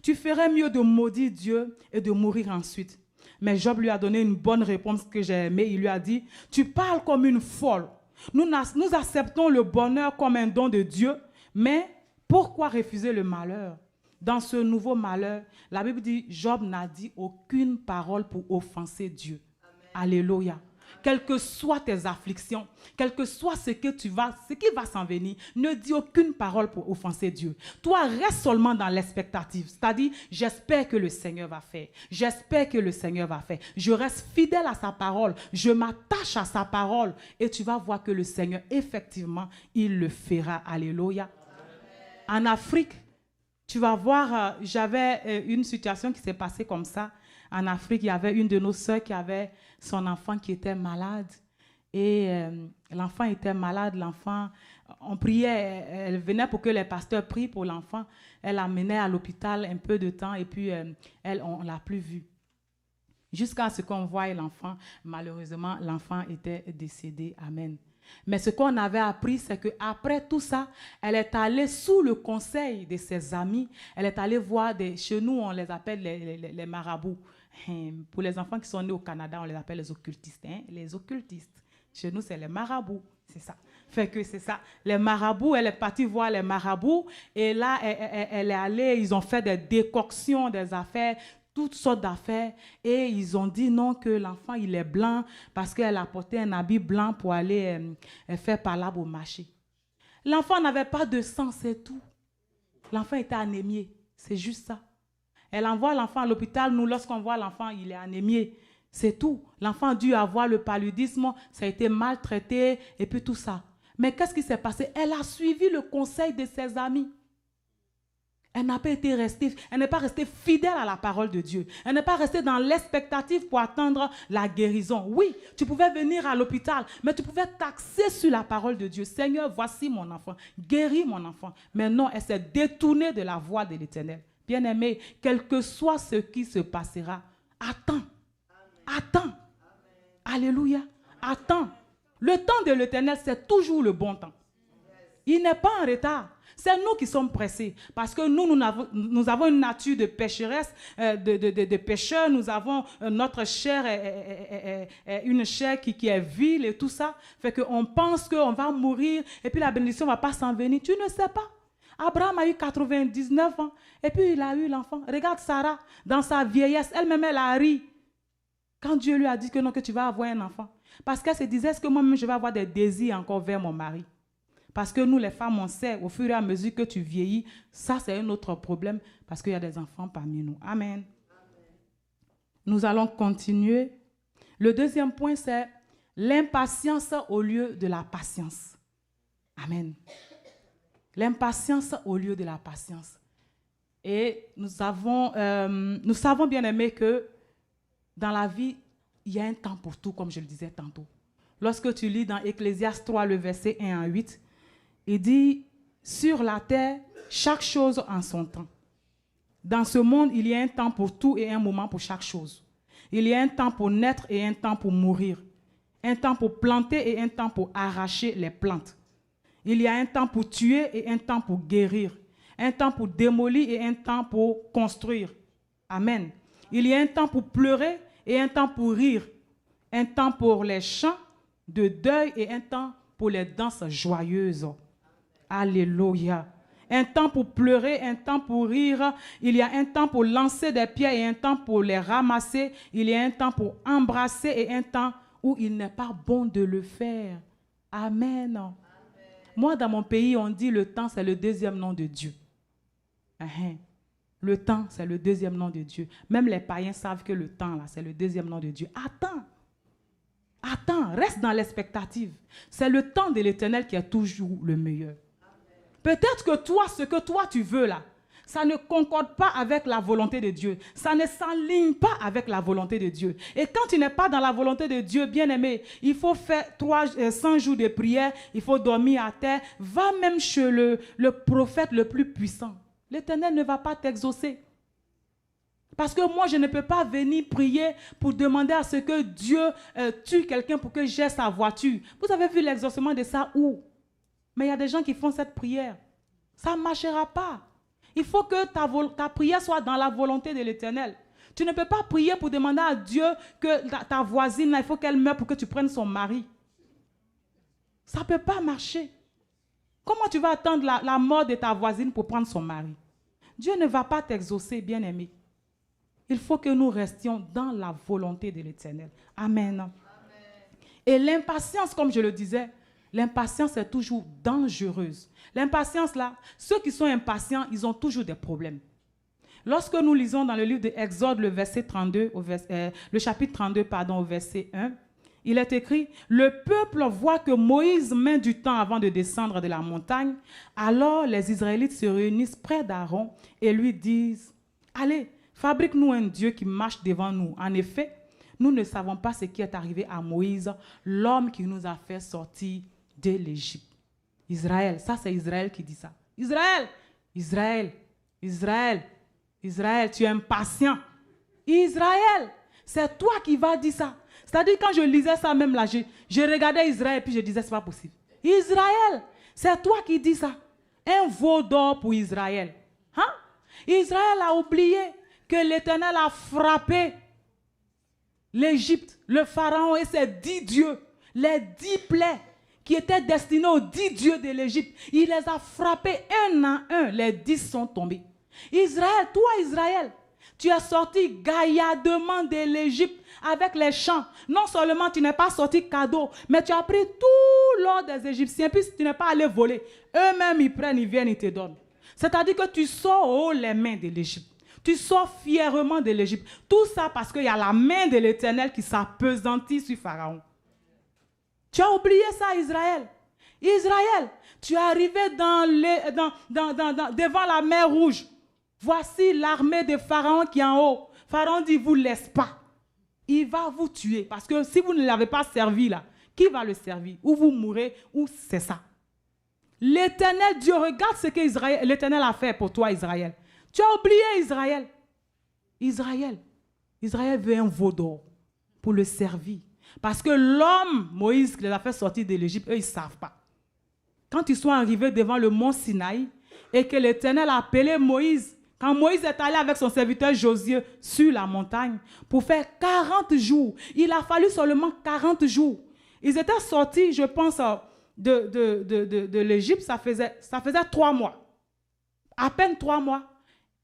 tu ferais mieux de maudire Dieu et de mourir ensuite. Mais Job lui a donné une bonne réponse que j'ai aimée. Il lui a dit, tu parles comme une folle. Nous acceptons le bonheur comme un don de Dieu, mais pourquoi refuser le malheur? Dans ce nouveau malheur, la Bible dit, Job n'a dit aucune parole pour offenser Dieu. Amen. Alléluia. Quelles que soient tes afflictions, quel que soit ce qui va s'en venir, ne dis aucune parole pour offenser Dieu. Toi, reste seulement dans l'expectative. C'est-à-dire, j'espère que le Seigneur va faire. J'espère que le Seigneur va faire. Je reste fidèle à sa parole. Je m'attache à sa parole. Et tu vas voir que le Seigneur, effectivement, il le fera. Alléluia. En Afrique, tu vas voir, j'avais une situation qui s'est passée comme ça. En Afrique, il y avait une de nos sœurs qui avait son enfant qui était malade. Et l'enfant était malade. L'enfant, on priait, elle venait pour que les pasteurs prient pour l'enfant. Elle l'amenait à l'hôpital un peu de temps et puis on ne l'a plus vue. Jusqu'à ce qu'on voie l'enfant. Malheureusement, l'enfant était décédé. Amen. Mais ce qu'on avait appris, c'est qu'après tout ça, elle est allée sous le conseil de ses amis. Elle est allée voir, chez nous, on les appelle les marabouts. Pour les enfants qui sont nés au Canada, on les appelle les occultistes. Les occultistes. Chez nous, c'est les marabouts. C'est ça. Fait que c'est ça. Les marabouts, elle est partie voir les marabouts. Et là, elle est allée, ils ont fait des décoctions, des affaires, toutes sortes d'affaires. Et ils ont dit non, que l'enfant, il est blanc parce qu'elle a porté un habit blanc pour aller faire palabre au marché. L'enfant n'avait pas de sang, c'est tout. L'enfant était anémié. C'est juste ça. Elle envoie l'enfant à l'hôpital. Nous, lorsqu'on voit l'enfant, il est anémié. C'est tout. L'enfant a dû avoir le paludisme, ça a été maltraité et puis tout ça. Mais qu'est-ce qui s'est passé? Elle a suivi le conseil de ses amis. Elle n'a pas été restée, elle n'est pas restée fidèle à la parole de Dieu. Elle n'est pas restée dans l'expectative pour attendre la guérison. Oui, tu pouvais venir à l'hôpital, mais tu pouvais t'axer sur la parole de Dieu. Seigneur, voici mon enfant, guéris mon enfant. Mais non, elle s'est détournée de la voie de l'Éternel. Bien-aimé, quel que soit ce qui se passera, attends. Attends. Alléluia. Attends. Le temps de l'Éternel, c'est toujours le bon temps. Il n'est pas en retard. C'est nous qui sommes pressés. Parce que nous avons une nature de pécheresse, de pécheurs. Nous avons notre chair, une chair qui est vile et tout ça. Fait qu'on pense qu'on va mourir et puis la bénédiction ne va pas s'en venir. Tu ne sais pas. Abraham a eu 99 ans et puis il a eu l'enfant. Regarde Sarah, dans sa vieillesse, elle-même, elle a ri. Quand Dieu lui a dit que non, que tu vas avoir un enfant. Parce qu'elle se disait, est-ce que moi-même je vais avoir des désirs encore vers mon mari? Parce que nous, les femmes, on sait, au fur et à mesure que tu vieillis, ça c'est un autre problème, parce qu'il y a des enfants parmi nous. Amen. Amen. Nous allons continuer. Le deuxième point, c'est l'impatience au lieu de la patience. Amen. L'impatience au lieu de la patience. Et nous savons bien aimé que dans la vie, il y a un temps pour tout, comme je le disais tantôt. Lorsque tu lis dans Ecclésiaste 3, le verset 1 à 8, il dit, sur la terre, chaque chose en son temps. Dans ce monde, il y a un temps pour tout et un moment pour chaque chose. Il y a un temps pour naître et un temps pour mourir. Un temps pour planter et un temps pour arracher les plantes. Il y a un temps pour tuer et un temps pour guérir. Un temps pour démolir et un temps pour construire. Amen. Il y a un temps pour pleurer et un temps pour rire. Un temps pour les chants de deuil et un temps pour les danses joyeuses. Alléluia. Un temps pour pleurer, un temps pour rire. Il y a un temps pour lancer des pierres et un temps pour les ramasser. Il y a un temps pour embrasser et un temps où il n'est pas bon de le faire. Amen. Amen. Moi, dans mon pays, on dit le temps, c'est le deuxième nom de Dieu. Le temps, c'est le deuxième nom de Dieu. Même les païens savent que le temps, là, c'est le deuxième nom de Dieu. Attends. Attends, reste dans l'expectative. C'est le temps de l'Éternel qui est toujours le meilleur. Peut-être que toi, ce que toi tu veux là, ça ne concorde pas avec la volonté de Dieu. Ça ne s'aligne pas avec la volonté de Dieu. Et quand tu n'es pas dans la volonté de Dieu, bien-aimé, il faut faire 100 jours de prière, il faut dormir à terre. Va même chez le prophète le plus puissant. L'Éternel ne va pas t'exaucer. Parce que moi, je ne peux pas venir prier pour demander à ce que Dieu tue quelqu'un pour que j'aie sa voiture. Vous avez vu l'exaucement de ça où? Mais il y a des gens qui font cette prière. Ça ne marchera pas. Il faut que ta prière soit dans la volonté de l'Éternel. Tu ne peux pas prier pour demander à Dieu que ta voisine, il faut qu'elle meure pour que tu prennes son mari. Ça ne peut pas marcher. Comment tu vas attendre la mort de ta voisine pour prendre son mari? Dieu ne va pas t'exaucer, bien-aimé. Il faut que nous restions dans la volonté de l'Éternel. Amen. Amen. Et l'impatience, comme je le disais, l'impatience est toujours dangereuse. L'impatience, là, ceux qui sont impatients, ils ont toujours des problèmes. Lorsque nous lisons dans le livre de Exode, le chapitre 32, au verset 1, il est écrit, « Le peuple voit que Moïse met du temps avant de descendre de la montagne. Alors les Israélites se réunissent près d'Aaron et lui disent, « Allez, fabrique-nous un Dieu qui marche devant nous. En effet, nous ne savons pas ce qui est arrivé à Moïse, l'homme qui nous a fait sortir de l'Égypte. » Israël, ça c'est Israël qui dit ça. Israël, Israël, Israël, Israël, tu es impatient. Israël, c'est toi qui vas dire ça. C'est-à-dire quand je lisais ça même là, je regardais Israël et puis je disais c'est pas possible. Israël, c'est toi qui dis ça. Un veau d'or pour Israël. Hein? Israël a oublié que l'Éternel a frappé l'Égypte, le Pharaon et ses 10 dieux, les 10 plaies qui étaient destinés aux 10 dieux de l'Égypte. Il les a frappés un à un. Les 10 sont tombés. Israël, toi Israël, tu es sorti gaillardement de l'Égypte avec les champs. Non seulement tu n'es pas sorti cadeau, mais tu as pris tout l'or des Égyptiens. Puis tu n'es pas allé voler. Eux-mêmes, ils prennent, ils viennent, ils te donnent. C'est-à-dire que tu sors haut les mains de l'Égypte. Tu sors fièrement de l'Égypte. Tout ça parce qu'il y a la main de l'Éternel qui s'appesantit sur Pharaon. Tu as oublié ça, Israël. Israël, tu es arrivé devant la mer Rouge. Voici l'armée de Pharaon qui est en haut. Pharaon dit, vous laisse pas. Il va vous tuer. Parce que si vous ne l'avez pas servi là, qui va le servir? Ou vous mourrez, ou c'est ça. L'Éternel, Dieu, regarde ce que l'Éternel a fait pour toi, Israël. Tu as oublié Israël. Israël veut un veau d'or pour le servir. Parce que l'homme, Moïse, qui les a fait sortir de l'Égypte, eux, ils ne savent pas. Quand ils sont arrivés devant le mont Sinaï et que l'Éternel a appelé Moïse, quand Moïse est allé avec son serviteur Josué sur la montagne pour faire 40 jours, il a fallu seulement 40 jours. Ils étaient sortis, je pense, de l'Égypte, ça faisait 3 mois. À peine 3 mois.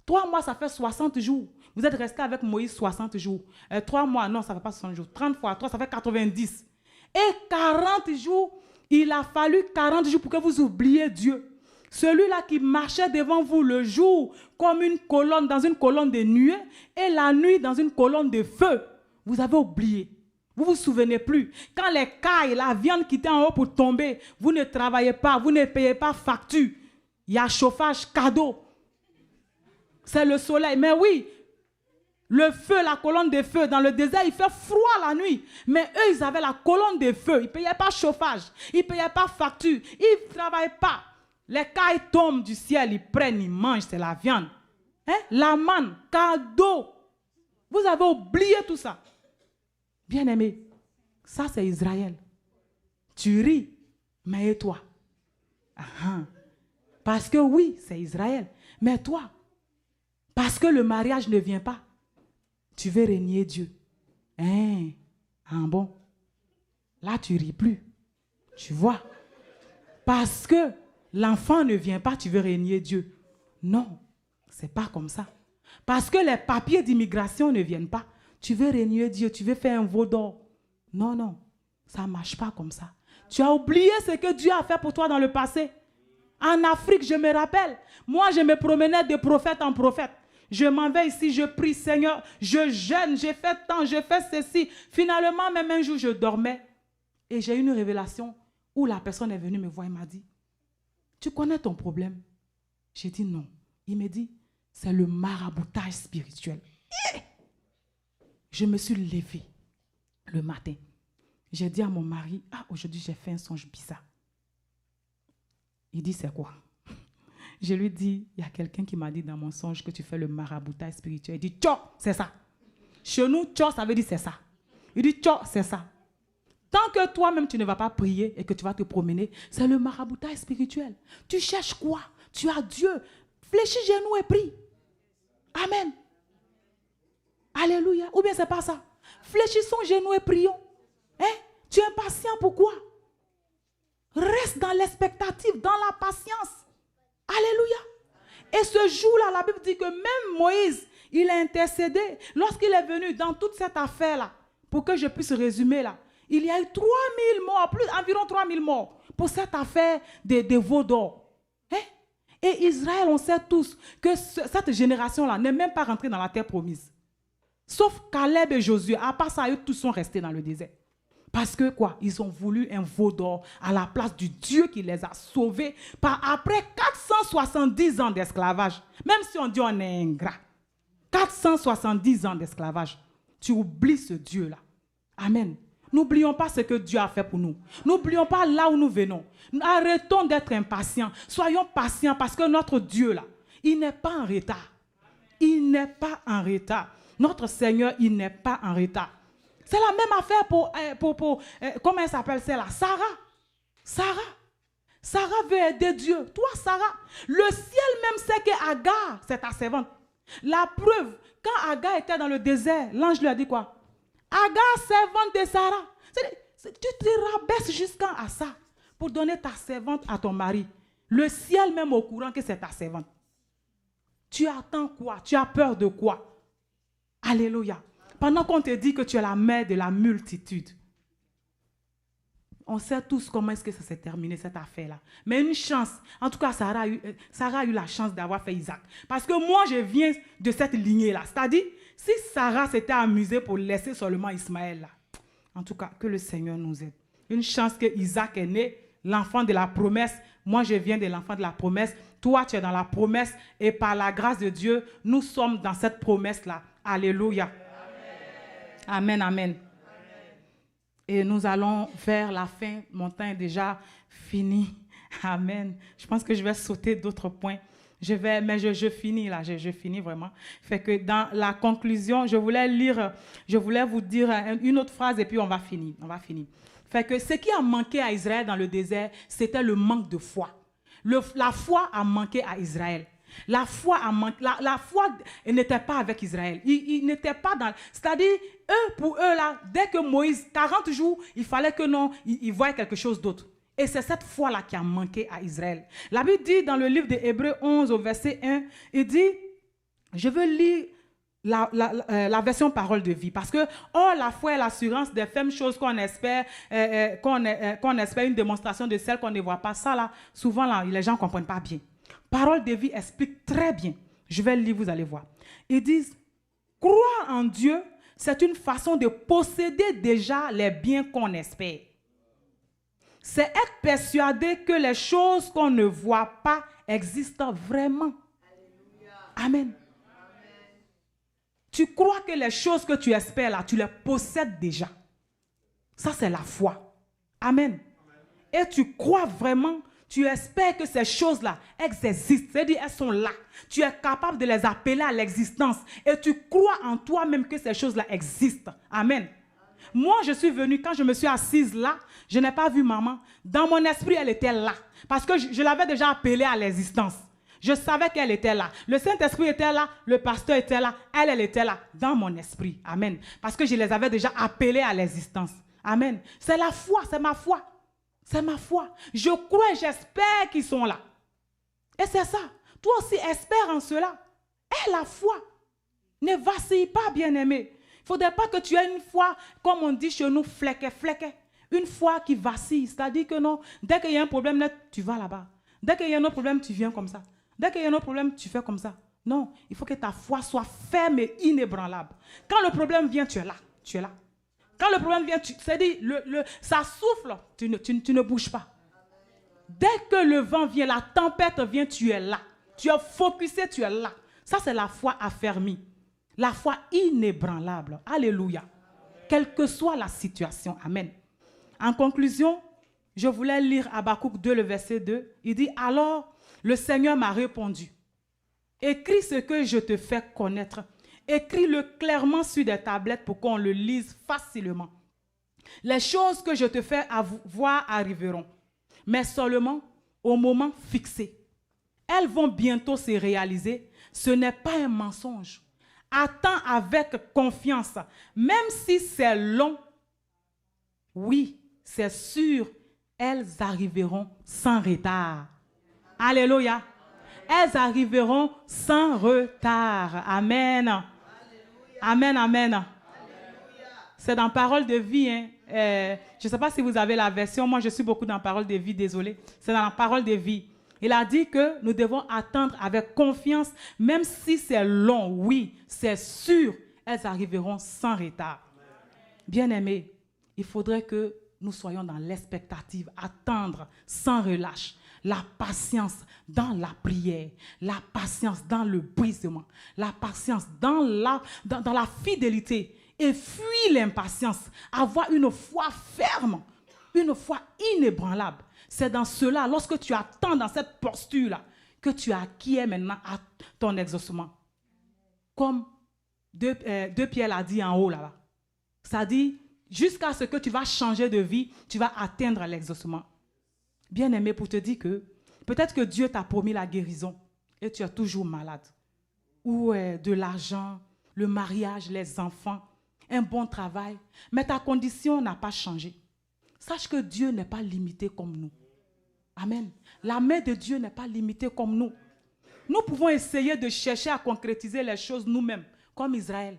3 mois, ça fait 60 jours. Vous êtes resté avec Moïse 60 jours. 3 mois, non, ça ne fait pas 60 jours. 30 fois 3, ça fait 90. Et 40 jours, il a fallu 40 jours pour que vous oubliez Dieu. Celui-là qui marchait devant vous le jour comme une colonne, dans une colonne de nuée, et la nuit dans une colonne de feu. Vous avez oublié. Vous ne vous souvenez plus. Quand les cailles, la viande qui était en haut pour tomber, vous ne travaillez pas, vous ne payez pas facture. Il y a chauffage cadeau. C'est le soleil. Mais oui, le feu, la colonne de feu, dans le désert, il fait froid la nuit. Mais eux, ils avaient la colonne de feu. Ils ne payaient pas chauffage. Ils ne payaient pas facture. Ils ne travaillaient pas. Les cailles tombent du ciel, ils prennent, ils mangent, c'est la viande. Hein? La manne, cadeau. Vous avez oublié tout ça. Bien-aimé, Ça, c'est Israël. Tu ris, mais et toi? Parce que oui, c'est Israël. Mais toi, parce que le mariage ne vient pas, tu veux régner Dieu. Bon. Là, tu ris plus. Tu vois? Parce que l'enfant ne vient pas, tu veux régner Dieu. Non, c'est pas comme ça. Parce que les papiers d'immigration ne viennent pas, tu veux régner Dieu, tu veux faire un veau d'or. Non, non, ça ne marche pas comme ça. Tu as oublié ce que Dieu a fait pour toi dans le passé. En Afrique, je me rappelle, moi je me promenais de prophète en prophète. Je m'en vais ici, je prie, Seigneur, je jeûne, j'ai fait tant, je fais ceci. Finalement, même un jour, je dormais et j'ai eu une révélation où la personne est venue me voir et m'a dit, tu connais ton problème? J'ai dit non. Il me dit, c'est le maraboutage spirituel. Je me suis levée le matin. J'ai dit à mon mari, aujourd'hui j'ai fait un songe bizarre. Il dit, c'est quoi? Je lui dis, il y a quelqu'un qui m'a dit dans mon songe que tu fais le maraboutage spirituel. Il dit, tcho, c'est ça. Chez nous, tcho, ça veut dire c'est ça. Il dit, tcho, c'est ça. Tant que toi-même, tu ne vas pas prier et que tu vas te promener, c'est le maraboutage spirituel. Tu cherches quoi? Tu as Dieu. Fléchis genoux et prie. Amen. Alléluia. Ou bien c'est pas ça. Fléchissons genoux et prions. Tu es impatient, pourquoi? Reste dans l'expectative, dans la patience. Alléluia. Et ce jour-là, la Bible dit que même Moïse, il a intercédé. Lorsqu'il est venu dans toute cette affaire-là, pour que je puisse résumer là, il y a eu 3000 morts, environ 3000 morts, pour cette affaire des veaux d'or. Et Israël, on sait tous que cette génération-là n'est même pas rentrée dans la terre promise. Sauf Caleb et Josué, à part ça, eux tous sont restés dans le désert. Parce que quoi? Ils ont voulu un veau d'or à la place du Dieu qui les a sauvés après 470 ans d'esclavage. Même si on dit on est ingrat. 470 ans d'esclavage. Tu oublies ce Dieu-là. Amen. N'oublions pas ce que Dieu a fait pour nous. N'oublions pas là où nous venons. Arrêtons d'être impatients. Soyons patients parce que notre Dieu là, il n'est pas en retard. Il n'est pas en retard. Notre Seigneur, il n'est pas en retard. C'est la même affaire pour comment elle s'appelle celle-là? Sarah. Sarah veut aider Dieu. Toi, Sarah, le ciel même sait que Agar, c'est ta servante. La preuve, quand Agar était dans le désert, l'ange lui a dit quoi? Agar, servante de Sarah. Tu te rabaisses jusqu'à ça pour donner ta servante à ton mari. Le ciel même au courant que c'est ta servante. Tu attends quoi? Tu as peur de quoi? Alléluia. Pendant qu'on te dit que tu es la mère de la multitude. On sait tous comment est-ce que ça s'est terminé, cette affaire-là. Mais une chance. En tout cas, Sarah a eu la chance d'avoir fait Isaac. Parce que moi, je viens de cette lignée-là. C'est-à-dire, si Sarah s'était amusée pour laisser seulement Ismaël là, en tout cas, que le Seigneur nous aide. Une chance que Isaac est né, l'enfant de la promesse. Moi, je viens de l'enfant de la promesse. Toi, tu es dans la promesse. Et par la grâce de Dieu, nous sommes dans cette promesse-là. Alléluia. Amen, amen. Et nous allons vers la fin. Mon temps est déjà fini. Amen. Je pense que je vais sauter d'autres points. Mais je finis là. Je finis vraiment. Fait que dans la conclusion, je voulais vous dire une autre phrase et puis on va finir. Fait que ce qui a manqué à Israël dans le désert, c'était le manque de foi. La foi a manqué à Israël. La foi n'était pas avec Israël. Il n'était pas dans... C'est-à-dire, pour eux, là, dès que Moïse, 40 jours, il fallait que non, ils voient quelque chose d'autre. Et c'est cette foi-là qui a manqué à Israël. La Bible dit dans le livre de Hébreux 11, au verset 1, il dit, je veux lire la version parole de vie. Parce que, la foi est l'assurance des fermes choses qu'on espère, qu'on espère une démonstration de celles qu'on ne voit pas. Ça, là, souvent, là, les gens ne comprennent pas bien. Parole de vie explique très bien. Je vais le lire, vous allez voir. Ils disent, croire en Dieu, c'est une façon de posséder déjà les biens qu'on espère. C'est être persuadé que les choses qu'on ne voit pas existent vraiment. Alléluia. Amen. Tu crois que les choses que tu espères là, tu les possèdes déjà. Ça, c'est la foi. Amen. Et tu crois vraiment, tu espères que ces choses-là, elles existent. C'est-à-dire, elles sont là. Tu es capable de les appeler à l'existence. Et tu crois en toi-même que ces choses-là existent. Amen. Moi, je suis venue, quand je me suis assise là, je n'ai pas vu maman. Dans mon esprit, elle était là. Parce que je l'avais déjà appelée à l'existence. Je savais qu'elle était là. Le Saint-Esprit était là, le pasteur était là, elle était là, dans mon esprit. Amen. Parce que je les avais déjà appelés à l'existence. Amen. C'est la foi, c'est ma foi. C'est ma foi. Je crois et j'espère qu'ils sont là. Et c'est ça. Toi aussi, espère en cela. Aie la foi. Ne vacille pas, bien-aimé. Il ne faudrait pas que tu aies une foi, comme on dit chez nous, flequet. Une foi qui vacille. C'est-à-dire que non, dès qu'il y a un problème, tu vas là-bas. Dès qu'il y a un autre problème, tu viens comme ça. Dès qu'il y a un autre problème, tu fais comme ça. Non, il faut que ta foi soit ferme et inébranlable. Quand le problème vient, tu es là. Tu es là. Quand le problème vient, c'est-à-dire, ça souffle, tu ne bouges pas. Dès que le vent vient, la tempête vient, tu es là. Tu es focusé, tu es là. Ça, c'est la foi affermie. La foi inébranlable. Alléluia. Quelle que soit la situation. Amen. En conclusion, je voulais lire Habakkuk 2, le verset 2. Il dit, alors, le Seigneur m'a répondu. Écris ce que je te fais connaître. Écris-le clairement sur des tablettes pour qu'on le lise facilement. Les choses que je te fais voir arriveront, mais seulement au moment fixé. Elles vont bientôt se réaliser. Ce n'est pas un mensonge. Attends avec confiance, même si c'est long. Oui, c'est sûr, elles arriveront sans retard. Alléluia. Elles arriveront sans retard. Amen. Amen, amen. C'est dans Parole de vie. Hein. Je ne sais pas si vous avez la version. Moi, je suis beaucoup dans Parole de vie, désolé. C'est dans la Parole de vie. Il a dit que nous devons attendre avec confiance, même si c'est long. Oui, c'est sûr, elles arriveront sans retard. Bien-aimés, il faudrait que nous soyons dans l'expectative, attendre sans relâche. La patience dans la prière, la patience dans le brisement, la patience dans la fidélité et fuir l'impatience, avoir une foi ferme, une foi inébranlable. C'est dans cela, lorsque tu attends dans cette posture-là, que tu acquiers maintenant à ton exaucement. Comme deux Pierre l'a dit en haut là-bas. Ça dit, jusqu'à ce que tu vas changer de vie, tu vas atteindre l'exaucement. Bien-aimé, pour te dire que peut-être que Dieu t'a promis la guérison et tu es toujours malade. Ou de l'argent, le mariage, les enfants, un bon travail. Mais ta condition n'a pas changé. Sache que Dieu n'est pas limité comme nous. Amen. La main de Dieu n'est pas limitée comme nous. Nous pouvons essayer de chercher à concrétiser les choses nous-mêmes, comme Israël.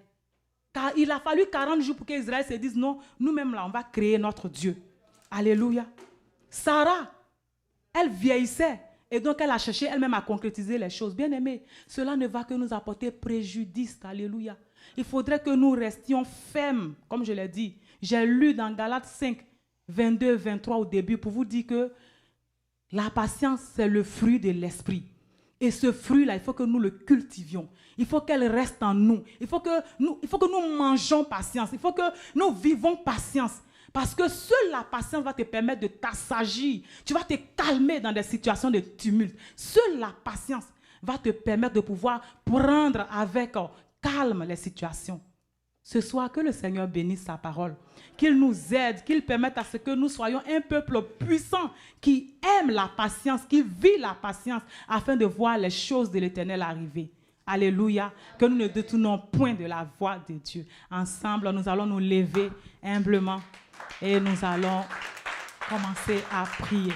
Car il a fallu 40 jours pour qu'Israël se dise non, nous-mêmes là, on va créer notre Dieu. Alléluia. Sarah, elle vieillissait et donc elle a cherché elle-même à concrétiser les choses. Bien aimés, cela ne va que nous apporter préjudice. Alléluia. Il faudrait que nous restions fermes, comme je l'ai dit. J'ai lu dans Galates 5, 22, 23 au début pour vous dire que la patience, c'est le fruit de l'esprit. Et ce fruit-là, il faut que nous le cultivions. Il faut qu'elle reste en nous. Il faut que nous mangeons patience. Il faut que nous vivons patience. Parce que seule la patience va te permettre de t'assagir. Tu vas te calmer dans des situations de tumulte. Seule la patience va te permettre de pouvoir prendre avec calme les situations. Ce soir, que le Seigneur bénisse sa parole. Qu'il nous aide, qu'il permette à ce que nous soyons un peuple puissant qui aime la patience, qui vit la patience afin de voir les choses de l'Éternel arriver. Alléluia. Que nous ne détournons point de la voix de Dieu. Ensemble, nous allons nous lever humblement et nous allons commencer à prier.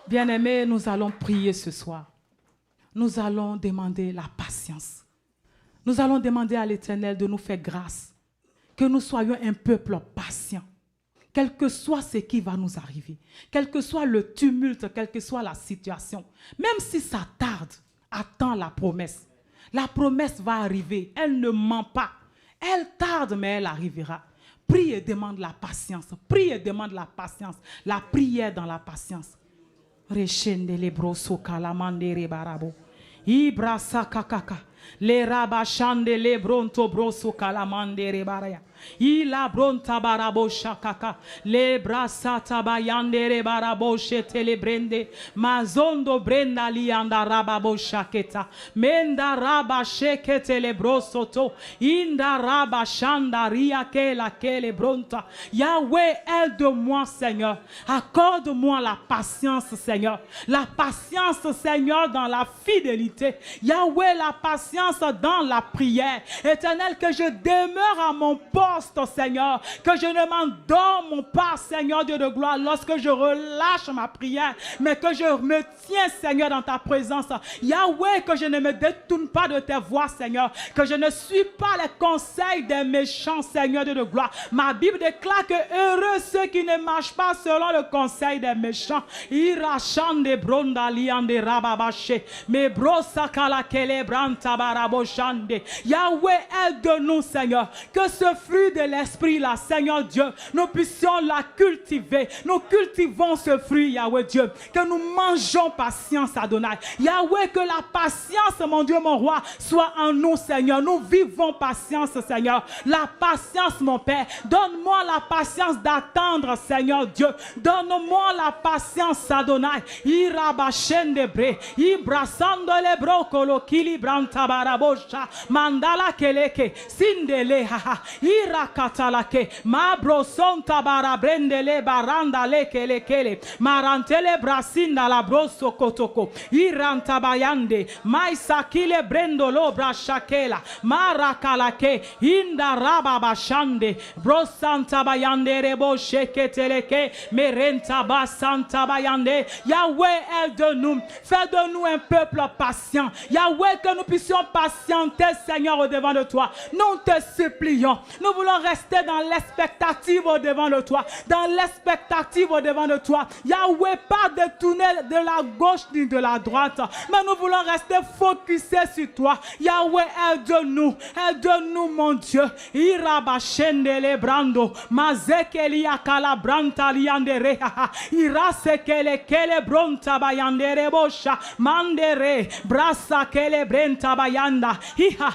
Bien-aimés, nous allons prier ce soir. Nous allons demander la patience. Nous allons demander à l'Éternel de nous faire grâce, que nous soyons un peuple patient, quel que soit ce qui va nous arriver, quel que soit le tumulte, quelle que soit la situation. Même si ça tarde, attends la promesse. La promesse va arriver, elle ne ment pas. Elle tarde, mais elle arrivera. Prie et demande la patience. Prie et demande la patience. La prière dans la patience. Rechende le broso kalamande rebarabo. Ibrasa kakaka. Le rabashande le bronto broso kalamande rebaraya. Ila bronta barabo shakaka le brasata bayandere barabo shetele brende mazondo brenda lianda rababo shaketa menda raba shekete le brosoto inda raba shanda riake la kele bronta. Yahweh, aide-moi Seigneur, accorde-moi la patience Seigneur, la patience Seigneur dans la fidélité. Yahweh, la patience dans la prière. Éternel, que je demeure à mon poste Seigneur, que je ne m'endorme pas Seigneur Dieu de gloire lorsque je relâche ma prière, mais que je me tiens Seigneur dans ta présence. Yahweh, que je ne me détourne pas de tes voies Seigneur, que je ne suis pas les conseils des méchants Seigneur Dieu de gloire. Ma Bible déclare que heureux ceux qui ne marchent pas selon le conseil des méchants. Irachande bronda liande rababache me brosa kala kele branta baraboshande. Yahweh, aide-nous Seigneur, que ce fruit de l'esprit là, Seigneur Dieu, nous puissions la cultiver. Nous cultivons ce fruit, Yahweh Dieu, que nous mangeons patience, Adonai. Yahweh, que la patience, mon Dieu, mon roi, soit en nous, Seigneur. Nous vivons patience, Seigneur. La patience, mon Père. Donne-moi la patience d'attendre, Seigneur Dieu. Donne-moi la patience, Adonai. Irabashendebre, Ibrasando le brocolo, Kilibranta barabosha, Mandala keleke, Sindele, haha. Irakatalake, Mabrosonta barabrendele baranda lekele kele, Marantele brasinda la broso kotoko, Irantabayande, Maisakile brendolo brashakela, Marakalake, Inda rababashande, Brosanta bayande rebo sheketeleke, Merenta basanta bayande. Yahweh, aide-nous, fais de nous un peuple patient. Yahweh, que nous puissions patienter, Seigneur, au devant de toi. Nous te supplions. Nous voulons rester dans l'expectative au devant de toi. Dans l'expectative au devant de toi. Yahweh, pas détourner de la gauche ni de la droite. Mais nous voulons rester focusés sur toi. Yahweh, aide-nous. Aide-nous, mon Dieu. Irabashendele brando. Mazekeli akala branta liandere. Irasekele kele bronta bayandere bosha. Mandere. Brasa kele brenta bayanda. Iha.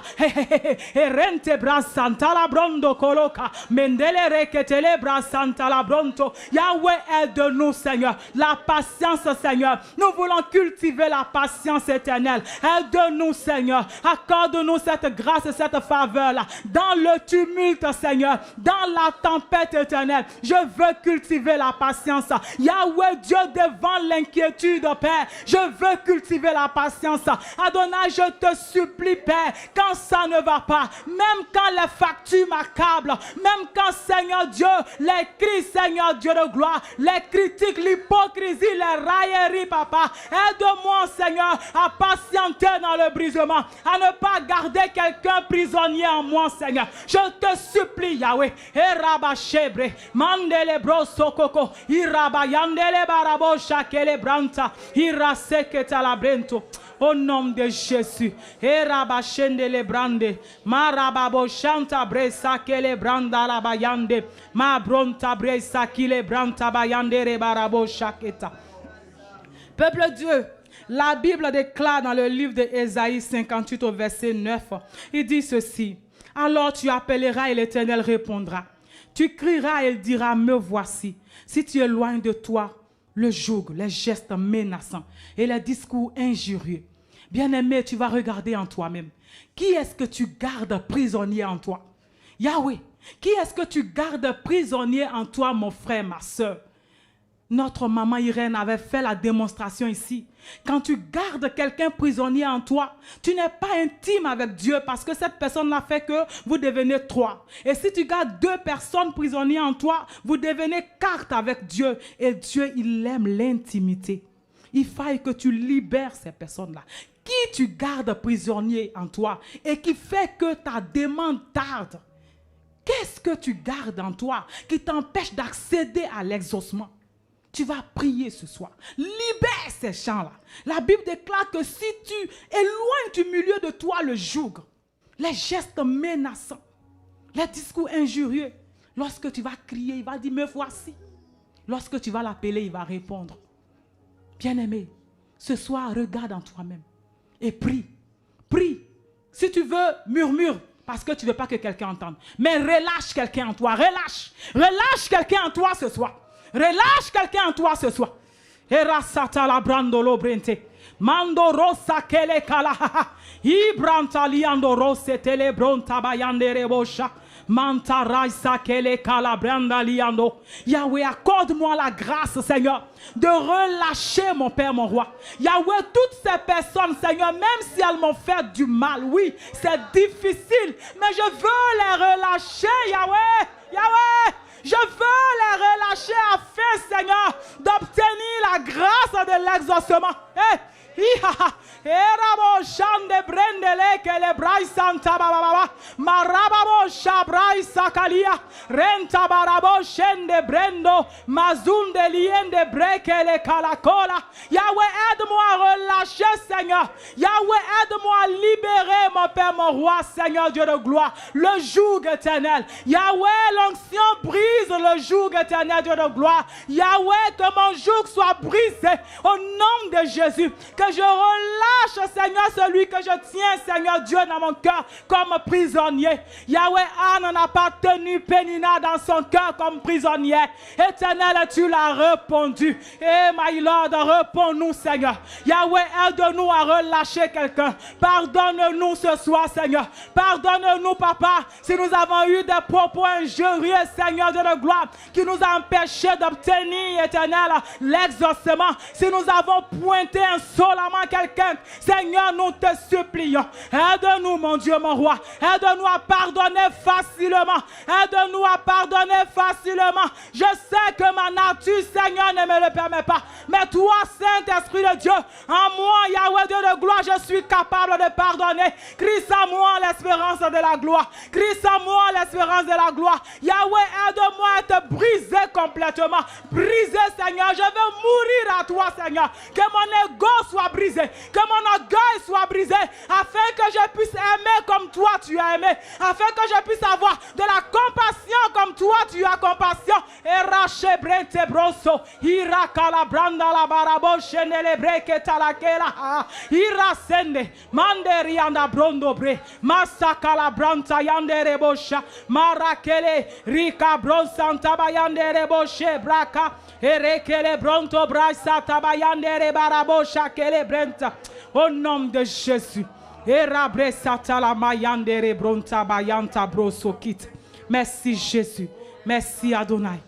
Erente brasanta la brondo coloca. Mendele reketele brasanta la bronto. Yahweh, aide-nous, Seigneur. La patience, Seigneur. Nous voulons cultiver la patience éternelle. Aide-nous, Seigneur. Accorde-nous cette grâce et cette faveur-là. Dans le tumulte, Seigneur. Dans la tempête éternelle. Je veux cultiver la patience. Yahweh, Dieu, devant l'inquiétude, Père. Je veux cultiver la patience. Adonai, je te supplie, Père, quand ça ne va pas, même quand les factures m'accablent, même quand, Seigneur Dieu, les cris, Seigneur Dieu de gloire, les critiques, l'hypocrisie, les railleries, Papa, aide-moi, Seigneur, à patienter dans le brisement, à ne pas garder quelqu'un prisonnier en moi, Seigneur. Je te supplie, Yahweh. Erabachebre, mandele brosokoko, irabayandele barabo shakele branta, iraseketa la brento. Au nom de Jésus. Erabashendele brande, marababo shanta bresa kele branda la bayande, ma bronta bresa kile branta bayande rebarabo shaketa. Peuple Dieu, la Bible déclare dans le livre de Ésaïe 58 au verset 9, il dit ceci: alors tu appelleras et l'Éternel répondra. Tu crieras et il dira: me voici. Si tu éloignes de toi le joug, les gestes menaçants et les discours injurieux, bien-aimé, tu vas regarder en toi-même. Qui est-ce que tu gardes prisonnier en toi? Yahweh, qui est-ce que tu gardes prisonnier en toi, mon frère, ma soeur? Notre maman Irène avait fait la démonstration ici. Quand tu gardes quelqu'un prisonnier en toi, tu n'es pas intime avec Dieu parce que cette personne-là fait que vous devenez trois. Et si tu gardes deux personnes prisonnières en toi, vous devenez quatre avec Dieu. Et Dieu, il aime l'intimité. Il faille que tu libères ces personnes-là. Qui tu gardes prisonnier en toi et qui fait que ta demande tarde? Qu'est-ce que tu gardes en toi qui t'empêche d'accéder à l'exaucement? Tu vas prier ce soir. Libère ces chants-là. La Bible déclare que si tu éloignes du milieu de toi le joug, les gestes menaçants, les discours injurieux, lorsque tu vas crier, il va dire: me voici. Lorsque tu vas l'appeler, il va répondre. Bien-aimé, ce soir, regarde en toi-même et prie. Prie. Si tu veux, murmure. Parce que tu ne veux pas que quelqu'un entende. Mais relâche quelqu'un en toi. Relâche. Relâche quelqu'un en toi ce soir. Relâche quelqu'un en toi ce soir. Erasata la brandolo brente. Mando rosa kele kala. Ibranta liando rose tele bronta bayande rebosha. Manta raisa kele kala branda liando. Yahweh, accorde-moi la grâce, Seigneur, de relâcher mon Père, mon roi. Yahweh, toutes ces personnes, Seigneur, même si elles m'ont fait du mal, oui, c'est difficile, mais je veux les relâcher, Yahweh. Yahweh, je veux les relâcher afin, Seigneur, d'obtenir la grâce de l'exaucement. Erabo shande brendele que le brai santa baba marababo shabrai sakalia renta barabo shende brendo mazunde liende breke le kalakola. Yahweh, aide-moi à relâcher, Seigneur. Yahweh, aide-moi à libérer mon Père, mon roi, Seigneur Dieu de gloire, le joug éternel. Yahweh, l'onction brise le joug éternel, Dieu de gloire. Yahweh, que mon joug soit brisé au nom de Jésus. Que je relâche, Seigneur, celui que je tiens, Seigneur Dieu, dans mon cœur comme prisonnier. Yahweh, Anne n'a pas tenu Pénina dans son cœur comme prisonnier. Éternel, tu l'as répondu. Et my Lord, réponds-nous, Seigneur. Yahweh, aide-nous à relâcher quelqu'un. Pardonne-nous ce soir, Seigneur. Pardonne-nous, Papa, si nous avons eu des propos injurieux, Seigneur Dieu de gloire, qui nous a empêchés d'obtenir, Éternel, l'exaucement. Si nous avons pointé insolemment quelqu'un, Seigneur, nous te supplions. Aide-nous, mon Dieu, mon roi. Aide-nous à pardonner facilement. Aide-nous à pardonner facilement. Je sais que ma nature, Seigneur, ne me le permet pas. Mais toi, Saint-Esprit de Dieu, en moi, Yahweh, Dieu de gloire, je suis capable de pardonner. Crie en moi l'espérance de la gloire. Crie en moi l'espérance de la gloire. Yahweh, aide-moi à te briser complètement. Briser, Seigneur. Je veux mourir à toi, Seigneur. Que mon ego soit brisé. Que mon orgueil soit brisé. Afin que je puisse aimer comme toi tu as aimé. Afin que je puisse avoir de la compassion comme toi tu as compassion. Erache brente broso. Ira calabranda la barabo chenele breke talakela. Ira sende. Manderi anda brondo bre. Masa calabranta yande rebosha. Marakele. Rika bronsanta bayande reboshe braka. Erekele bronto brasa tabayande rebarabosha kele brenta. Au nom de Jésus. Merci Jésus. Merci Adonai.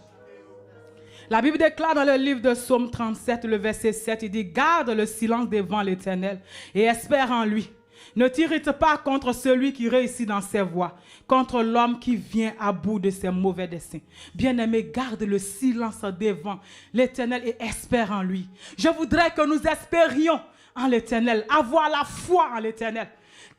La Bible déclare dans le livre de Psaume 37, le verset 7, il dit: garde le silence devant l'Éternel et espère en lui. Ne t'irrite pas contre celui qui réussit dans ses voies, contre l'homme qui vient à bout de ses mauvais desseins. Bien-aimé, garde le silence devant l'Éternel et espère en lui. Je voudrais que nous espérions en l'Éternel, avoir la foi en l'Éternel.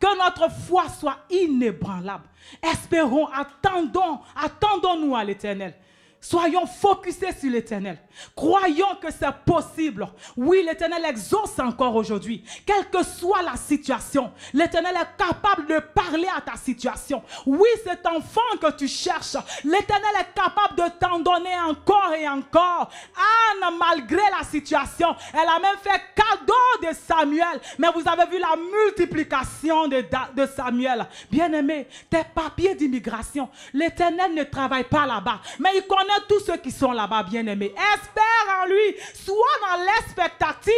Que notre foi soit inébranlable. Espérons, attendons-nous à l'Éternel. Soyons focusés sur l'Éternel. Croyons que c'est possible. Oui, l'Éternel exauce encore aujourd'hui. Quelle que soit la situation, l'Éternel est capable de parler à ta situation. Oui, cet enfant que tu cherches, l'Éternel est capable de t'en donner encore et encore. Anne, malgré la situation, elle a même fait cadeau de Samuel. Mais vous avez vu la multiplication de Samuel. Bien-aimé, tes papiers d'immigration, l'Éternel ne travaille pas là-bas. Mais il connaît tous ceux qui sont là-bas, bien-aimés. Espère en lui. Sois dans l'expectative.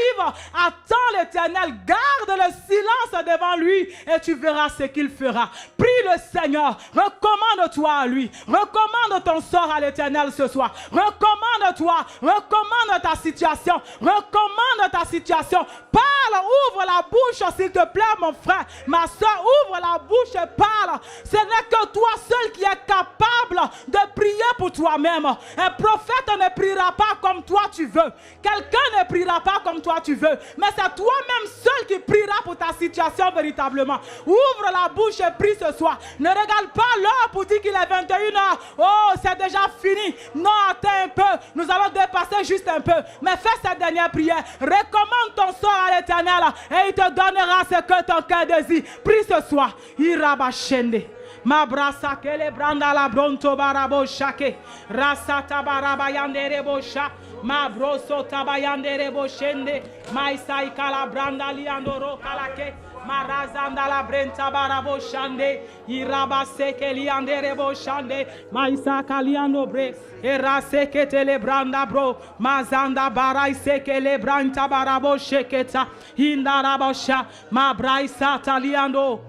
Attends l'Éternel. Garde le silence devant lui et tu verras ce qu'il fera. Prie le Seigneur. Recommande-toi à lui. Recommande ton sort à l'Éternel ce soir. Recommande-toi. Recommande ta situation. Recommande ta situation. Parle, ouvre la bouche s'il te plaît, mon frère. Ma soeur, ouvre la bouche et parle. Ce n'est que toi seul qui es capable de prier pour toi-même. Un prophète ne priera pas comme toi tu veux. Quelqu'un ne priera pas comme toi tu veux. Mais c'est toi-même seul qui priera pour ta situation véritablement. Ouvre la bouche et prie ce soir. Ne regarde pas l'heure pour dire qu'il est 21h. Oh, c'est déjà fini. Non, attends un peu. Nous allons dépasser juste un peu. Mais fais cette dernière prière. Recommande ton sort à l'Éternel et il te donnera ce que ton cœur désire. Prie ce soir. Irabashende. Ma brasa kele branda la bronto barabo shake rasa tabaraba yande rebosha ma broso tabayande reboshende ma isai kala branda liandoro kalake Marazanda la brenta barabo shande. Iraba seke liande rebo shande. Maisa kaliando bre. Era seke telebranda bro. Mazanda barai seke lebranta barabo sheketa. Indarabosha. Mabraisa taliando.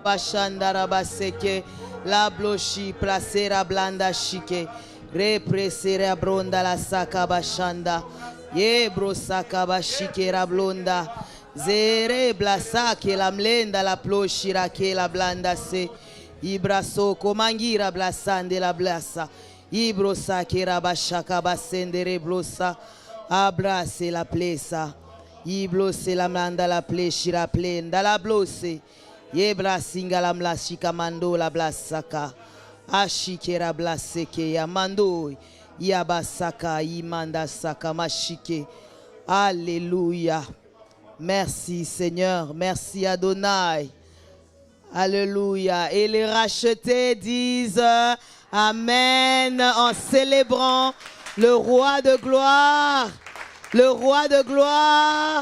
Bashanda baseke. La blochi placera blanda shike. Represera bronda la saka bashanda. Ye bro saka bashike ra blonda. Zere blasa ke la mlenda la ploshira ke la blanda se. Ibraso komangira blasande la blasa. Ibro sakera bashaka basendere blosa. Abrase la plesa. Iblose la mlanda la pleshira plenda la blose. Yebra singa la mlashika mando la blasaka. Ashikera blaseke ya mando. Yabasaka imanda saka mashike. Alléluia. Merci Seigneur. Merci Adonai. Alléluia. Et les rachetés disent Amen en célébrant le roi de gloire. Le roi de gloire.